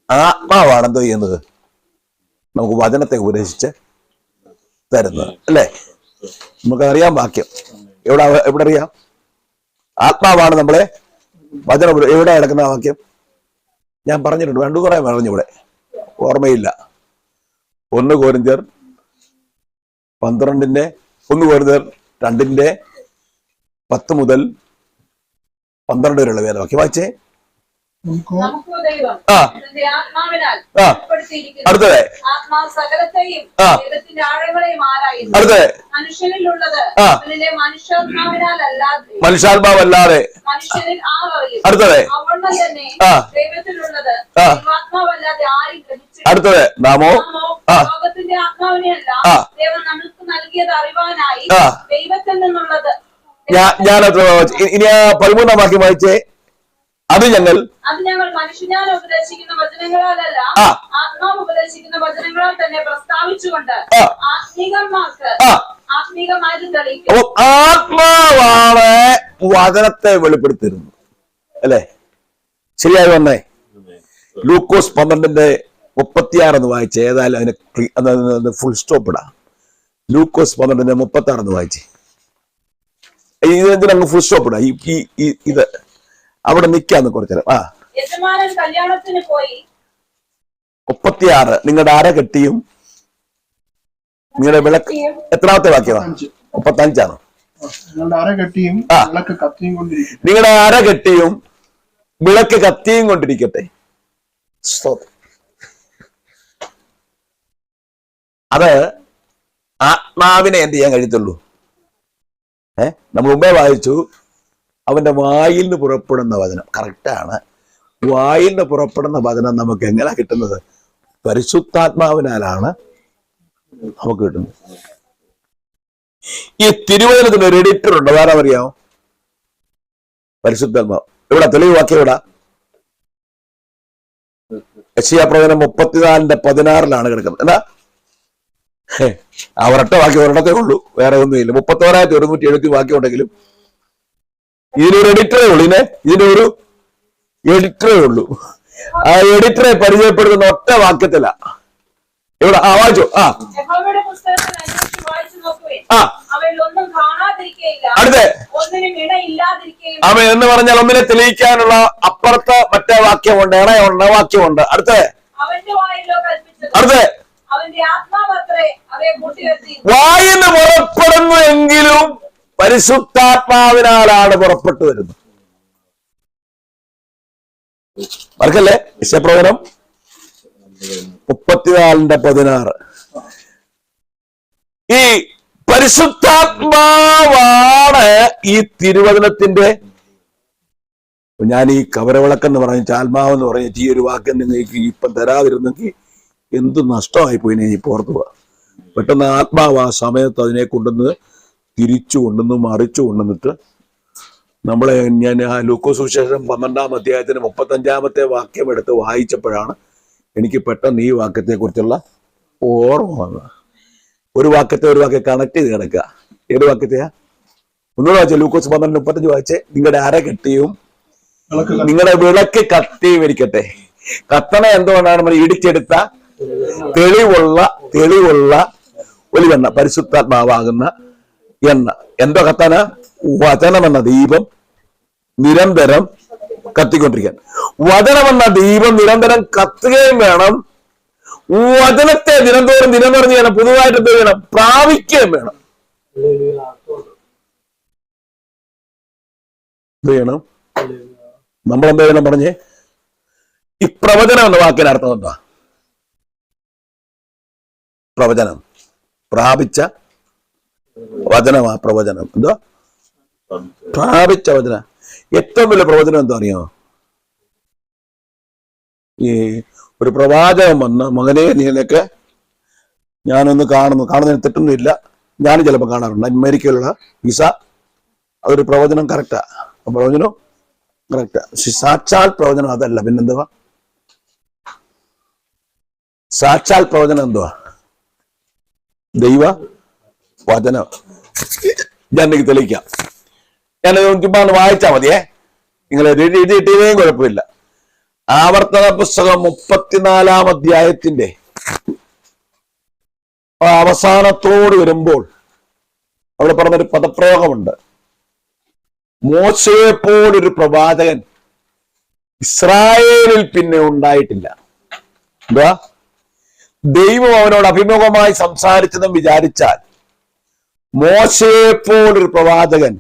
ആത്മാവാണ് എന്ത് ചെയ്യുന്നത്? നമുക്ക് വചനത്തെ ഉപദേശിച്ച് തരുന്നത്, അല്ലേ? നമുക്കറിയാം വാക്യം. എവിടെ അറിയാം? ആത്മാവാണ് നമ്മളെ വചനം. എവിടെ കിടക്കുന്ന വാക്യം? ഞാൻ പറഞ്ഞിട്ടുണ്ട്, 2 കുറെ പറഞ്ഞു, ഇവിടെ ഓർമ്മയില്ല. 1 കൊരിന്ത്യർ 12 1 Korinത്യർ 2:10 മുതൽ 12 വരെയുള്ള വേദവാക്യം വായിച്ചേ. നമുക്ക് ദൈവം ആ തന്റെ ആത്മാവിനാൽ ആ ഉൾപ്പെടുത്തിയിരിക്കുന്നു. അടുത്തത് ആത്മാവ് സകലത്തെയും ആ ദൈവത്തിന്റെ ആഴങ്ങളെയും ആരായുന്നു. അടുത്തത് മനുഷ്യനിലുള്ളത് ആ അവനിലെ മനുഷ്യാത്മാവിനാൽ അല്ലാതെ മനുഷ്യാത്മാവല്ലാതെ മനുഷ്യനിൽ അറിയും. അടുത്തത് അവണ്ണം തന്നെ ആ ദൈവത്തിലുള്ളത് ആ ആത്മാവല്ലാതെ ആരും ഗ്രഹിച്ചിട്ടില്ല. അടുത്തത് നാമോ ആ ലോകത്തിന്റെ ആത്മാവിനെയല്ല ആ ദൈവം നമുക്ക് നൽകിയത് അറിവാനായി ആ ദൈവത്തിൽ നിന്നുള്ളത്. ഞാനത് ഇനി ആ 13-ാം വാക്യം വായിച്ചേ. അത് ഞങ്ങൾ മനുഷ്യനാൽ ഉപദേശിക്കുന്ന വചനങ്ങളാലല്ല ആ ആത്മാവ് ഉപദേശിക്കുന്ന വചനങ്ങളാൽ തന്നെ പ്രസ്താവിച്ചുകൊണ്ട് ആ ആത്മീകന്മാർക്ക് ആ ആത്മീകമായത് തെളിയിക്കും. അപ്പൊ ആത്മാവാണ് വചനത്തെ വെളിപ്പെടുത്തിരുന്നത് അല്ലെ? ശരിയായി വന്നേ. ലൂക്കോസ് 12:36 എന്ന് വായിച്ചേ. ഏതായാലും അതിന് ഫുൾ സ്റ്റോപ്പ് ഇടാം. ലൂക്കോസ് 12:36 വായിച്ചേ. ഇതിനങ്ങ് ഫുൾ സ്റ്റോപ്പ് ഇടാം. ഇത് അവിടെ നിൽക്കാന്ന് കുറച്ചേരം. ആ യജമാനൻ കല്യാണത്തിന് പോയി 36 നിങ്ങളുടെ അര കെട്ടിയും നിങ്ങളുടെ വിളക്ക് എത്രാമത്തെ വാക്യമാണ്? 35. നിങ്ങളുടെ അര കെട്ടിയും ആ വിളക്ക് കത്തിയും കൊണ്ടിരിക്കും. നിങ്ങളുടെ അര കെട്ടിയും വിളക്ക് കത്തിയും കൊണ്ടിരിക്കട്ടെ. അത് ആത്മാവിനെ എന്ത് ചെയ്യാൻ കഴിയത്തുള്ളൂ? നമ്മൾ മുമ്പേ വായിച്ചു, അവന്റെ വായിൽ നിന്ന് പുറപ്പെടുന്ന വചനം. കറക്റ്റാണ്. വായിൽ നിന്ന് പുറപ്പെടുന്ന വചനം നമുക്ക് എങ്ങനെ കിട്ടുന്നത്? പരിശുദ്ധാത്മാവിനാലാണ് നമുക്ക് കിട്ടുന്നത്. ഈ തിരുവചനത്തിന് ഒരു എഡിറ്റർ ഉണ്ട്. വേറെ അറിയാമോ? പരിശുദ്ധാത്മാവ്. ഇവിടെ തെളിവ് വാക്യം ഇവിടെ യെശയ്യാ പ്രവചനം 34:16 കിടക്കുന്നത്. എന്നാ ആ ഒരൊറ്റ വാക്യം ഒരിടത്തേ ഉള്ളൂ, വേറെ ഒന്നുമില്ല. 31,170 വാക്യം ഉണ്ടെങ്കിലും ഇതിനൊരു എഡിറ്ററേ ഉള്ളൂ. ഇതിന്റെ ഒരു എഡിറ്ററേ ഉള്ളൂ. ആ എഡിറ്ററെ പരിചയപ്പെടുത്തുന്ന ഒറ്റ വാക്യത്തില ഇവിടെ. ആ വായിച്ചോ. ആ യഹോവയുടെ പുസ്തകത്തിൽ അന്വേഷിച്ച് വായിച്ചു നോക്കുവിൻ. ആ അവയിൽ ഒന്നും കാണാതിരിക്കുകയില്ല, അടുത്തേ ഒന്നിനും ഇടയില്ലാതിരിക്കുകയില്ല. അവൻ എന്ന് പറഞ്ഞാൽ ഒന്നിനെ തെളിയിക്കാനുള്ള അപ്പുറത്ത് മറ്റേ വാക്യമുണ്ട്, ഇണയുണ്ട്, വാക്യമുണ്ട്. അടുത്തേ അവന്റെ വായിലോ കൽപ്പിച്ചത് അടുത്തേ അവന്റെ ആത്മാവത്രേ അവയെ കൂട്ടിവരുത്തി. വായിന്ന് പുറപ്പെടുന്നു എങ്കിലും പരിശുദ്ധാത്മാവിനാലാണ് പുറപ്പെട്ടു വരുന്നത്. മറക്കല്ലേ? യെശയ്യാപ്രവചനം 34:16. ഈ പരിശുദ്ധാത്മാവാണ് ഈ തിരുവചനത്തിന്റെ. ഞാൻ ഈ കവരവിളക്കെന്ന് പറഞ്ഞ ആത്മാവെന്ന് പറഞ്ഞ ഈ ഒരു വാക്യം നിങ്ങൾക്ക് ഇപ്പം തരാതിരുന്നെങ്കിൽ എന്ത് നഷ്ടമായി പോയി. ഇപ്പൊ ഓർത്തു പോവാ. പെട്ടെന്ന് ആത്മാവ് ആ സമയത്ത് അതിനെ കൊണ്ടുവന്ന് തിരിച്ചു കൊണ്ടുവന്ന് മറിച്ചു കൊണ്ടുവന്നിട്ട് നമ്മളെ ഞാൻ ആ ലൂക്കോസ് സുവിശേഷം 12-ാം അധ്യായത്തിന് 35-ാമത്തെ വാക്യം എടുത്ത് വായിച്ചപ്പോഴാണ് എനിക്ക് പെട്ടെന്ന് ഈ വാക്യത്തെ കുറിച്ചുള്ള ഓർമ്മ വന്നത്. ഒരു വാക്യം കണക്ട് ചെയ്ത് കിടക്കുക. ഏത് വാക്യത്തെയാ? ഒന്നുകൂടെ വായിച്ചേ. ലൂക്കോസ് 12:35 വായിച്ചേ. നിങ്ങളുടെ അര കെട്ടിയും നിങ്ങളുടെ വിളക്ക് കത്തിയും ഇരിക്കട്ടെ. കത്തണ എന്തുകൊണ്ടാണ്? നമ്മൾ ഇടിച്ചെടുത്ത തെളിവുള്ള ഒലിവെണ്ണ, പരിശുദ്ധാത്മാവാകുന്ന എണ്ണ. എന്തോ കത്താന? വചനമെന്ന ദീപം നിരന്തരം കത്തിക്കൊണ്ടിരിക്കാൻ. വചനമെന്ന ദീപം നിരന്തരം കത്തുകയും വേണം. വചനത്തെ ദിനംതോറും ചെയ്യണം. പുതുതായിട്ട് എന്ത് ചെയ്യണം? പ്രാപിക്കുകയും വേണം. എന്ത് ചെയ്യണം? നമ്മളെന്താ ചെയ്യണം പറഞ്ഞേ? ഈ പ്രവചനം എന്ന വാക്കിന് അർത്ഥം എന്താ? പ്രവചനം, പ്രാപിച്ച വചനമാ പ്രവചനം. എന്തോ പ്രാപിച്ച വചന. ഏറ്റവും വലിയ പ്രവചനം എന്താ അറിയാമോ? ഈ ഒരു പ്രവാചകൻ വന്ന്, മകനെ നീനൊക്കെ ഞാനൊന്ന് കാണുന്നതിന് തെറ്റൊന്നുമില്ല, ഞാനും ചിലപ്പോൾ കാണാറുണ്ട്. അമേരിക്കയിലുള്ള വിസ, അതൊരു പ്രവചനം. കറക്റ്റാ. പ്രവചനം കറക്റ്റാ. സാക്ഷാൽ പ്രവചനം അതല്ല. പിന്നെന്തുവാ സാക്ഷാൽ പ്രവചനം? എന്തുവാ? ദൈവ വചനം. ഞാൻ എനിക്ക് തെളിയിക്കാം. ഞാനത് ചുമ്മാ വായിച്ചാൽ മതിയേ. നിങ്ങൾ എഴുതിയിട്ടേയും കുഴപ്പമില്ല. ആവർത്തന പുസ്തകം 34-ാം അധ്യായത്തിന്റെ അവസാനത്തോട് വരുമ്പോൾ അവിടെ പറഞ്ഞൊരു പദപ്രയോഗമുണ്ട്. മോശയെ പോലൊരു പ്രവാചകൻ ഇസ്രായേലിൽ പിന്നെ ഉണ്ടായിട്ടില്ല. എന്താ? ദൈവം അവനോട് അഭിമുഖമായി സംസാരിച്ചെന്നും വിചാരിച്ചാൽ മോശയെ പോലൊരു പ്രവാചകൻ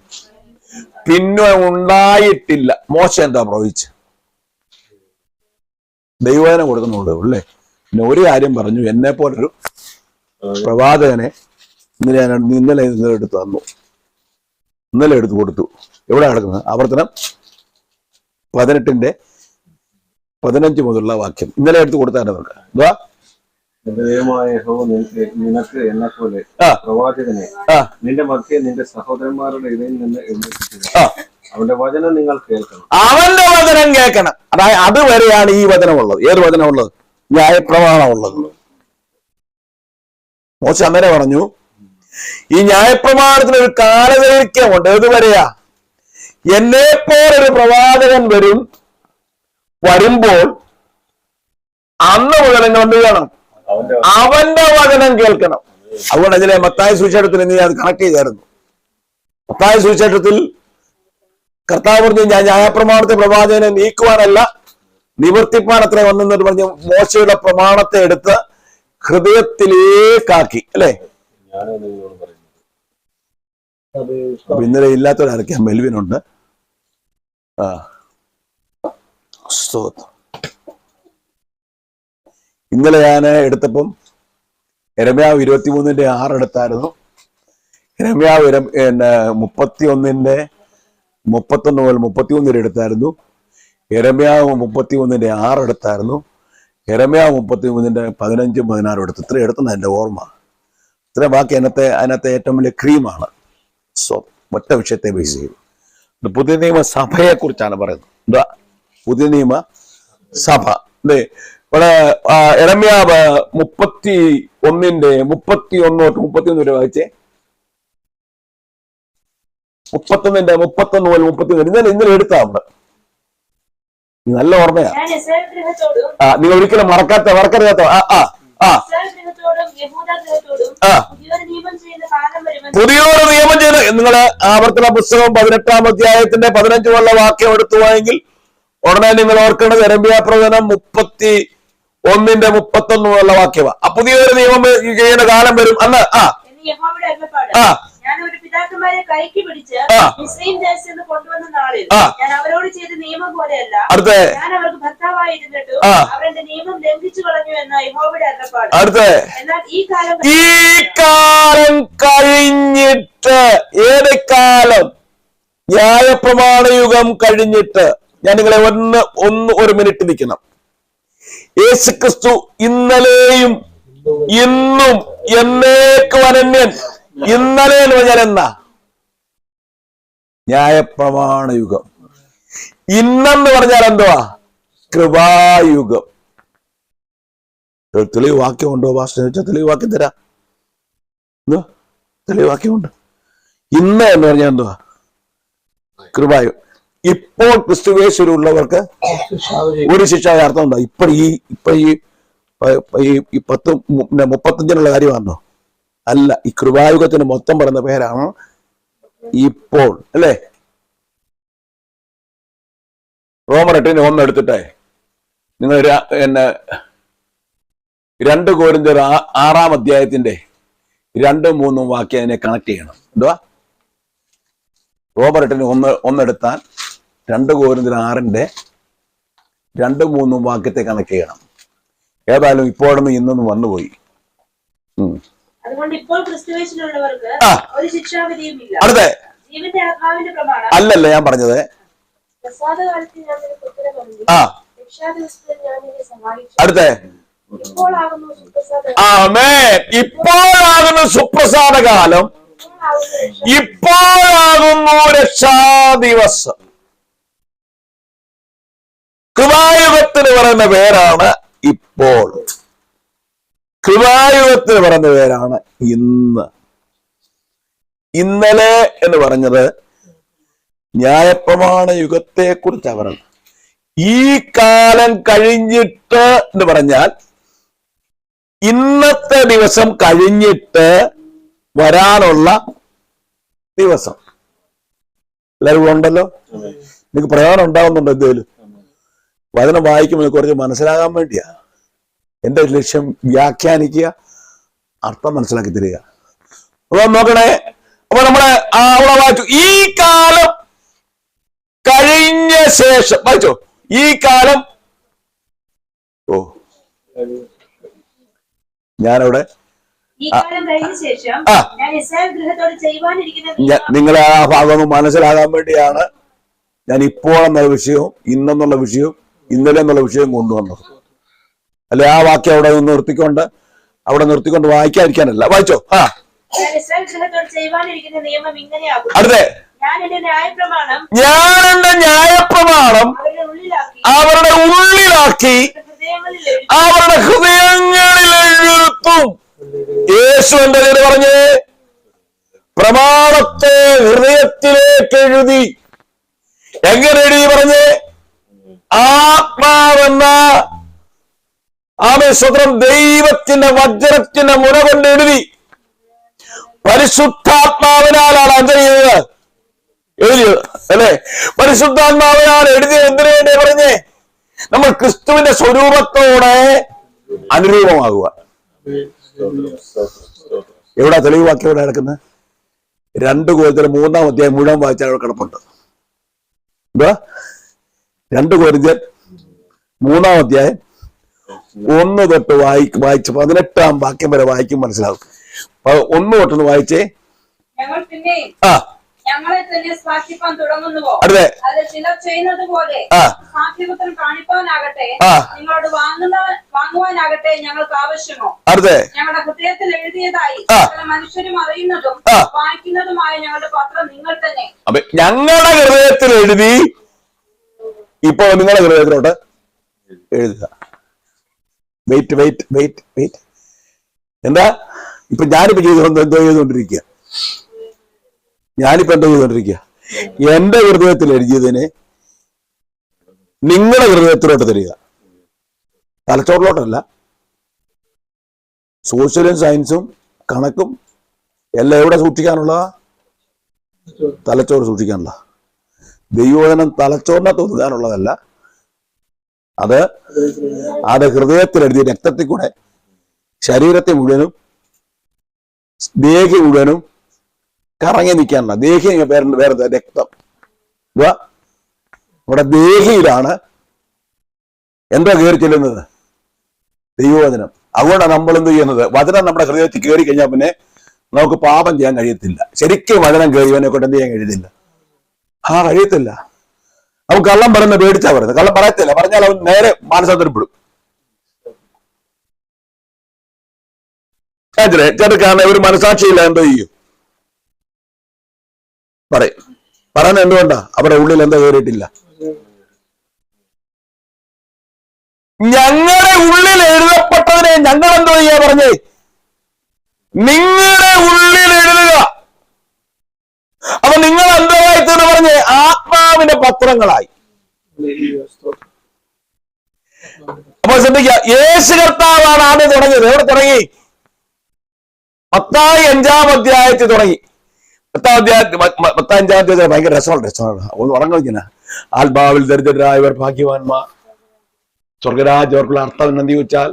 പിന്നെ ഉണ്ടായിട്ടില്ല. മോശ എന്താ പ്രവചിച്ച്? ദൈവവചനം കൊടുക്കുന്നുള്ളൂ അല്ലേ. പിന്നെ ഒരു കാര്യം പറഞ്ഞു, എന്നെ പോലൊരു പ്രവാചകനെ ഇന്നലെ എടുത്ത് തന്നു, ഇന്നലെ എടുത്തു കൊടുത്തു. എവിടെ നടക്കുന്നത്? ആവർത്തനം 18:15 മുതലുള്ള വാക്യം ഇന്നലെ എടുത്തു കൊടുത്താൽ എന്താ? നിനക്ക് എന്നെ പോലെ പ്രവാചകനെ നിന്റെ മധ്യേ നിന്റെ സഹോദരന്മാരുടെ ഇടയിൽ നിന്ന് എഴുന്നേൽപ്പിക്കുക. അവന്റെ വചനം നിങ്ങൾ കേൾക്കണം. അവന്റെ വചനം കേൾക്കണം. അതായത് അതുവരെയാണ് ഈ വചനമുള്ളത്. ഏത് വചനമുള്ളത്? ന്യായപ്രമാണമുള്ളത്. മോശ അന്നേരം പറഞ്ഞു, ഈ ന്യായപ്രമാണത്തിന് ഒരു കാലദൈർഘ്യമുണ്ട്. ഏതുവരെയാ? എന്നെ പോലൊരു പ്രവാചകൻ വരുമ്പോൾ അന്ന് മുതൽ നിങ്ങൾ എന്ത് ചെയ്യണം? അവന്റെ വചനം കേൾക്കണം. അതുകൊണ്ട് അതിലെ മത്തായി സുവിശേഷത്തിൽ നീ അത് കണക്ട് ചെയ്തായിരുന്നു. മത്തായി സുവിശേഷത്തിൽ കർത്താവ് പറഞ്ഞു, ഞാൻ ന്യായപ്രമാണത്തെ പ്രവാചകനെ നീക്കുവാനല്ല നിവർത്തിപ്പാൻ അത്ര വന്നെന്ന് പറഞ്ഞ് മോശയുടെ പ്രമാണത്തെ എടുത്ത് ഹൃദയത്തിലേക്കാക്കി അല്ലേ. അപ്പൊ ഇന്നലെ ഇല്ലാത്തവരൊക്കെ മെൽവിനുണ്ട്. ഇന്നലെ ഞാൻ എടുത്തപ്പം യെരമ്യാവ് 23:6 എടുത്തായിരുന്നു. യെരമ്യാവ് 31:31 മുതൽ 33 വരെ എടുത്തായിരുന്നു. യെരമ്യാവ് 31:6 എടുത്തായിരുന്നു. യെരമ്യാവ് 33:15-16 എടുത്തു. ഇത്ര എടുത്തുന്ന എന്റെ ഓർമ്മ. ഇത്ര ബാക്കി അതിനകത്തെ ഏറ്റവും വലിയ ക്രീമാണ്. ഒറ്റ വിഷയത്തെ ബേസ് ചെയ്തു. പുതിയ നിയമ സഭയെ കുറിച്ചാണ് പറയുന്നത്. എന്താ പുതിയ നിയമ സഭ? ഇവിടെ യെരമ്യാവ് 31:31 വരെ വായിച്ചേ. 31 മുതൽ 33 ഇന്നലെ എടുത്താവുണ്ട്. നല്ല ഓർമ്മയാ. നിങ്ങൾ ഒരിക്കലും മറക്കരുത്. പുതിയൊരു നിയമം ചെയ്ത് നിങ്ങള് ആവർത്തന പുസ്തകം 18-ാം അധ്യായത്തിന്റെ 15 മുതലുള്ള വാക്യം എടുത്തുപോയെങ്കിൽ ഉടനെ നിങ്ങൾ ഓർക്കേണ്ടത് യെരമ്യാ പ്രവചനം 31:31 മുതലുള്ള വാക്യമാ. പുതിയൊരു നിയമം ചെയ്യുന്ന കാലം വരും അന്ന്. ഞാൻ ഒരു പിതാക്കന്മാരെ കൈക്ക് പിടിച്ച് മിസ്രയീം ദേശത്ത് നിന്ന് കൊണ്ടുവന്ന നാളിൽ ഞാൻ അവരോട് ചെയ്ത നിയമം പോലെയല്ല, ഞാൻ അവർക്ക് ഭർത്താവായിരുന്നിട്ടും അവരുടെ നിയമം ലംഘിച്ചു കളഞ്ഞു എന്ന യഹോവയുടെ അരുളപ്പാട്. എന്നാൽ ഈ കാലം കഴിഞ്ഞിട്ട്, ഏത് കാലം? ന്യായപ്രമാണയുഗം കഴിഞ്ഞിട്ട്. ഞാൻ നിങ്ങളെ ഒരു മിനിറ്റ് നിൽക്കണം. യേശുക്രിസ്തു ഇന്നലെയും ഇന്നും എന്നേക്കും അനന്യൻ. ഇന്നലെ എന്ന് പറഞ്ഞാൽ എന്നാ? ന്യായപ്രമാണയുഗം. ഇന്നെന്ന് പറഞ്ഞാൽ എന്തുവാ? കൃപായുഗം. തെളിവ് വാക്യം ഉണ്ടോ ഭാഷ? തെളിവ് വാക്യം തരാം. തെളിവ് വാക്യമുണ്ട്. ഇന്ന് എന്ന് പറഞ്ഞാൽ എന്തുവാ? കൃപായുഗം. ഇപ്പോൾ ക്രിസ്തുവേശ്വരുള്ളവർക്ക് ഒരു ശിക്ഷാ അർത്ഥം ഉണ്ടോ? ഇപ്പൊ ഈ 35 കാര്യമാണോ? അല്ല. ഈ കൃപായുഗത്തിന് മൊത്തം പറയുന്ന പേരാണ് ഇപ്പോൾ അല്ലേ. റോമർ 8:1 എടുത്തിട്ടെ നിങ്ങൾ 2 കൊരിന്ത്യർ 6-ാം അധ്യായത്തിന്റെ 2-3 വാക്യം അതിനെ കണക്ട് ചെയ്യണം. എന്തുവാ? റോമർ 8:1 എടുത്താൽ 2 കൊരിന്ത്യർ 6-ന്റെ 2-3 വാക്യത്തെ കണക്ട് ചെയ്യണം. ഏതായാലും ഇപ്പോഴൊന്നും ഇന്നൊന്നും വന്നുപോയി. അതുകൊണ്ട് ഇപ്പോൾ ക്രിസ്തുവേശുവിലുള്ളവർക്ക് ഒരു ശിക്ഷാവിധിയുമില്ല. ജീവന്റെ ആത്മാവിന്റെ പ്രമാണം അല്ലല്ല ഞാൻ പറഞ്ഞത്. ഇപ്പോഴാകുന്നു സുപ്രസാദ കാലം, ഇപ്പോഴാകുന്നു രക്ഷാദിവസം. കൃപായുഗത്തിന് പറയുന്ന പേരാണ് ഇപ്പോൾ. കൃപായുഗത്തിന് പറയുന്ന പേരാണ് ഇന്ന്. ഇന്നലെ എന്ന് പറഞ്ഞത് ന്യായപ്രമാണ യുഗത്തെ കുറിച്ചാണ് പറയുന്നത്. ഈ കാലം കഴിഞ്ഞിട്ട് എന്ന് പറഞ്ഞാൽ ഇന്നത്തെ ദിവസം കഴിഞ്ഞിട്ട് വരാനുള്ള ദിവസം. എല്ലാവരും ഉണ്ടല്ലോ. നിങ്ങൾക്ക് പ്രയോജനം ഉണ്ടാവുന്നുണ്ടോ? എന്തെങ്കിലും വചനം വായിക്കുമ്പോൾ കുറച്ച് മനസ്സിലാകാൻ വേണ്ടിയാ എന്റെ ലക്ഷ്യം. വ്യാഖ്യാനിക്കുക, അർത്ഥം മനസ്സിലാക്കി തരിക. അപ്പൊ നോക്കണേ, അപ്പൊ നമ്മള് അവിടെ വായിച്ചു, ഈ കാലം കഴിഞ്ഞ ശേഷം. വായിച്ചോ, ഈ കാലം. ഓ, ഞാനവിടെ ഈ കാലം കഴിഞ്ഞ ശേഷം ഞാൻ ഇസ്രായേൽ ഗൃഹത്തോട് ചെയ്യുവാനിരിക്കുന്ന നിങ്ങളെ ആ ഭാഗം മനസ്സിലാകാൻ വേണ്ടിയാണ് ഞാൻ ഇപ്പോഴെന്നുള്ള വിഷയവും ഇന്നെന്നുള്ള വിഷയവും ഇന്നലെ എന്നുള്ള വിഷയം കൊണ്ടുവന്നത്. അല്ലെ, ആ വാക്യം അവിടെ നിർത്തിക്കൊണ്ട് വായിക്കാതിരിക്കാനല്ല. വായിച്ചോ. ഞാൻ ഇസ്രായേൽ ഗൃഹത്തോട് ചെയ്യുവാനിരിക്കുന്ന നിയമം ഇങ്ങനെയാകും. അടുത്തേ, ഞാൻ എന്റെ ന്യായപ്രമാണം അവരുടെ ഉള്ളിലാക്കി അവരുടെ ഹൃദയങ്ങളിൽ എഴുത്തും. യേശു എന്താ പറഞ്ഞേ? പ്രമാണത്തെ ഹൃദയത്തിലേക്ക് എഴുതി. എങ്ങനെ എഴുതി പറഞ്ഞേ? ആത്മാവെന്ന സ്വത്രം ദൈവത്തിന്റെ വജ്രത്തിന്റെ മുന കൊണ്ട് എഴുതി. പരിശുദ്ധാത്മാവിനാലാണ് അത് എഴുതിയത് അല്ലെ? പരിശുദ്ധാത്മാവിനാൽ എഴുതിയത് എന്തിനു വേണ്ടി പറഞ്ഞേ? നമ്മൾ ക്രിസ്തുവിന്റെ സ്വരൂപത്തോടെ അനുരൂപമാകുക. എവിടെ തെളിവ് വാക്യം എവിടെ കിടക്കുന്നത്? 2 കൊരിന്ത്യർ 3-ാം അധ്യായം മുഴുവൻ വായിച്ചാൽ അവിടെ കിടപ്പുണ്ട്. എന്താ? 2 കൊരിന്ത്യർ 3-ാം അധ്യായം 1 തൊട്ട് വായിച്ച് 18-ാം വാക്യം വരെ വായിക്കും, മനസ്സിലാവും. 1 തൊട്ടൊന്ന് വായിച്ചേ. ഞങ്ങളെ തന്നെ സ്വാക്ഷിപ്പാൻ തുടങ്ങുന്നുവോ? അതെ, അത് ചിലർ ചെയ്യുന്നത് പോലെ സാക്ഷ്യപത്രം കാണിപ്പാനാകട്ടെ, നിങ്ങളോട് വാങ്ങുവാനാകട്ടെ ഞങ്ങൾക്ക് ആവശ്യമോ? അതെ, ഞങ്ങളുടെ ഹൃദയത്തിൽ എഴുതിയതായി മനുഷ്യരും അറിയുന്നതും വായിക്കുന്നതുമായ ഞങ്ങളുടെ പത്രം നിങ്ങൾ തന്നെ. അപ്പൊ ഞങ്ങളുടെ ഹൃദയത്തിൽ എഴുതി, ഇപ്പൊ നിങ്ങളുടെ ഹൃദയത്തിലോട്ട് എഴുതുക. വെയിറ്റ്. എന്താ ഇപ്പൊ ഞാനിപ്പോ എന്തോ ചെയ്തുകൊണ്ടിരിക്കുക? എന്റെ ഹൃദയത്തിൽ എഴുതിയതിനെ നിങ്ങളുടെ ഹൃദയത്തിലോട്ട് തരിക. തലച്ചോറിലോട്ടല്ല. സോഷ്യലും സയൻസും കണക്കും എല്ലാം എവിടെ സൂക്ഷിക്കാനുള്ളതാ? തലച്ചോറ് സൂക്ഷിക്കാനുള്ള. ദൈവവചനം തലച്ചോറിനെ തോന്നുകാനുള്ളതല്ല. അത് ഹൃദയത്തിൽ എഴുതിയ രക്തത്തിൽ കൂടെ ശരീരത്തെ മുഴുവനും ദേഹി മുഴുവനും കറങ്ങി നിൽക്കാനുള്ള. ദേഹി വേറെ രക്തം. ഇവിടെ ദേഹിയിലാണ് എന്താ കയറി ചെല്ലുന്നത്? ദൈവവചനം. അതുകൊണ്ടാണ് നമ്മൾ എന്ത് ചെയ്യുന്നത്? വചനം നമ്മുടെ ഹൃദയത്തിൽ കയറി കഴിഞ്ഞാൽ പിന്നെ നമുക്ക് പാപം ചെയ്യാൻ കഴിയത്തില്ല. ശരിക്കും വചനം കയറിയവനെ കൊണ്ട് എന്ത് ചെയ്യാൻ കഴിയത്തില്ല? കഴിയത്തില്ല. അവൻ കള്ളം പറയുന്ന പേടിച്ചാ പറയുന്നത്. കള്ളം പറയത്തില്ല, പറഞ്ഞാൽ അവൻ നേരെ മാനസാന്തരപ്പെടും. ചെറുക്കാണ് ഒരു മനസാക്ഷിയില്ല, എന്തോ ചെയ്യും? പറയുന്നത് എന്തുകൊണ്ടാ? അവരുടെ ഉള്ളിൽ എന്താ കയറിയിട്ടില്ല? ഞങ്ങളുടെ ഉള്ളിൽ എഴുതപ്പെട്ടതിനെ ഞങ്ങൾ എന്തോ ചെയ്യാ പറഞ്ഞേ? നിങ്ങളുടെ ഉള്ളിൽ എഴുതുക. അപ്പൊ നിങ്ങൾ എന്തായി തീർന്ന് പറഞ്ഞേ? ആത്മാവിന്റെ പത്രങ്ങളായി. അപ്പൊ ശ്രദ്ധിക്കുക, യേശു കർത്താവാണ് ആദ്യം തുടങ്ങിയത്. എവിടെ തുടങ്ങി? മത്തായി 5-ാം അധ്യായത്തിൽ തുടങ്ങി. 5-ാം അധ്യായത്തിൽ ഭയങ്കര രസമാണ്. ഒന്ന് ഉറങ്ങിക്കുന്ന ആത്മാവിൽ ദരിദ്രരായവർ ഭാഗ്യവാന്മാർ, സ്വർഗരാജ്യവർക്കുള്ള അർത്ഥം എന്ത് ചോദിച്ചാൽ,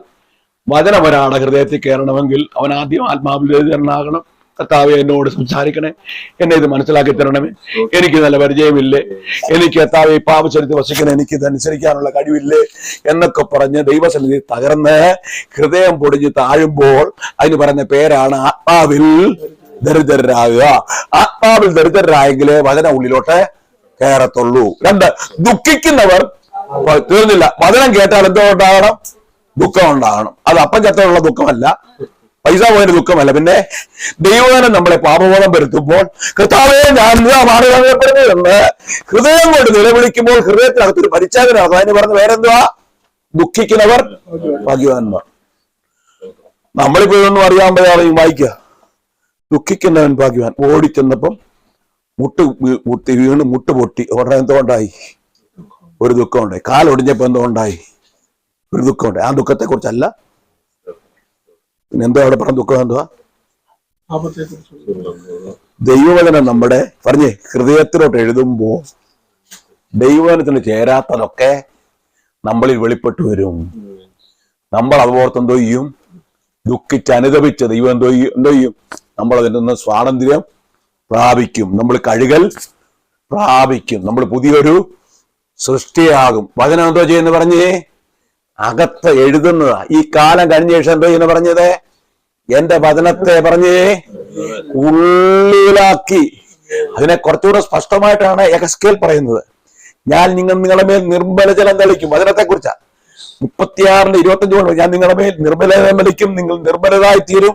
വചനം ഒരാളുടെ ഹൃദയത്തിൽ കയറണമെങ്കിൽ അവൻ ആദ്യം ആത്മാവിൽ ദരിദ്രനാകണം. കർത്താവെ, എന്നോട് സംസാരിക്കണേ, എന്നെ ഇത് മനസ്സിലാക്കി തരണമേ, എനിക്ക് നല്ല പരിചയമില്ലേ, എനിക്ക് കർത്താവെ പാപചരിത്ത് വസിക്കണേ, എനിക്ക് ഇതനുസരിക്കാനുള്ള കഴിവില്ലേ എന്നൊക്കെ പറഞ്ഞ് ദൈവസന്നിധി തകർന്ന് ഹൃദയം പൊടിഞ്ഞ് താഴുമ്പോൾ അതിന് പറഞ്ഞ പേരാണ് ആത്മാവിൽ ദരിദ്രരാകുക. ആത്മാവിൽ ദരിദ്രരായെങ്കിലേ വചന ഉള്ളിലോട്ട് കയറത്തുള്ളൂ. 2, ദുഃഖിക്കുന്നവർ തീർന്നില്ല. വചനം കേട്ടാൽ എന്തോ ഉണ്ടാകണം? ദുഃഖം ഉണ്ടാകണം. അത് അപ്പം ചത്തോടുള്ള ദുഃഖമല്ല, പൈസ പോയതിന്റെ ദുഃഖമല്ല. പിന്നെ ദൈവവചനം നമ്മളെ പാപബോധം വരുത്തുമ്പോൾ, കർത്താവേ ഞാൻ മാറിയപ്പെടുന്നതെന്ന് ഹൃദയം കൊണ്ട് നിലവിളിക്കുമ്പോൾ ഹൃദയത്തിനകത്തൊരു പരിച്ഛേദനയാണ്. അതിന് പറഞ്ഞ് വേറെന്തുവാ? ദുഃഖിക്കുന്നവർ ഭാഗ്യവാന്മാർ. നമ്മളിപ്പോ ഇതൊന്നും അറിയാൻ പറ്റാതെ വായിക്കുക. ദുഃഖിക്കുന്നവൻ ഭാഗ്യവാൻ. ഓടിച്ചെന്നപ്പം മുട്ട് വീണ് മുട്ട് പൊട്ടി. ഉടനെ എന്തോ ഉണ്ടായി? ഒരു ദുഃഖം ഉണ്ടായി. കാലൊടിഞ്ഞപ്പോ എന്തോ ഉണ്ടായി? ഒരു ദുഃഖം ഉണ്ടായി. ആ ദുഃഖത്തെ കുറിച്ചല്ല. പിന്നെ എന്തോ അവിടെ പറഞ്ഞ ദുഃഖം എന്തുവാ? ദൈവവചനം നമ്മുടെ പറഞ്ഞേ ഹൃദയത്തിലോട്ട് എഴുതുമ്പോ ദൈവവചനത്തിന് ചേരാത്തതൊക്കെ നമ്മളിൽ വെളിപ്പെട്ടു വരും. നമ്മൾ അതുപോലത്തെ എന്തോ ചെയ്യും? ദുഃഖിച്ച് അനുദപിച്ച് ദൈവം എന്തോ ചെയ്യും? നമ്മൾ അതിൽ നിന്ന് സ്വാതന്ത്ര്യം പ്രാപിക്കും. നമ്മൾ കഴുകൽ പ്രാപിക്കും. നമ്മൾ പുതിയൊരു സൃഷ്ടിയാകും. വചനം എന്തോ ചെയ്യുന്ന പറഞ്ഞേ? അകത്ത് എഴുതുന്നതാ. ഈ കാലം കഴിഞ്ഞ ശേഷം എന്തോ ചെയ്യുന്ന പറഞ്ഞത്? എന്റെ വചനത്തെ പറഞ്ഞേ ഉള്ളിലാക്കി. അതിനെ കുറച്ചുകൂടെ സ്പഷ്ടമായിട്ടാണ് യെഹെസ്കേൽ പറയുന്നത്. ഞാൻ നിങ്ങളുടെ മേൽ നിർമ്മല ജലം തളിക്കും. വചനത്തെ കുറിച്ചാ 36:25 ഞാൻ നിങ്ങളുടെ മേൽ നിർമ്മല ജലം തളിക്കും, നിങ്ങൾ നിർമ്മലരായി തീരും,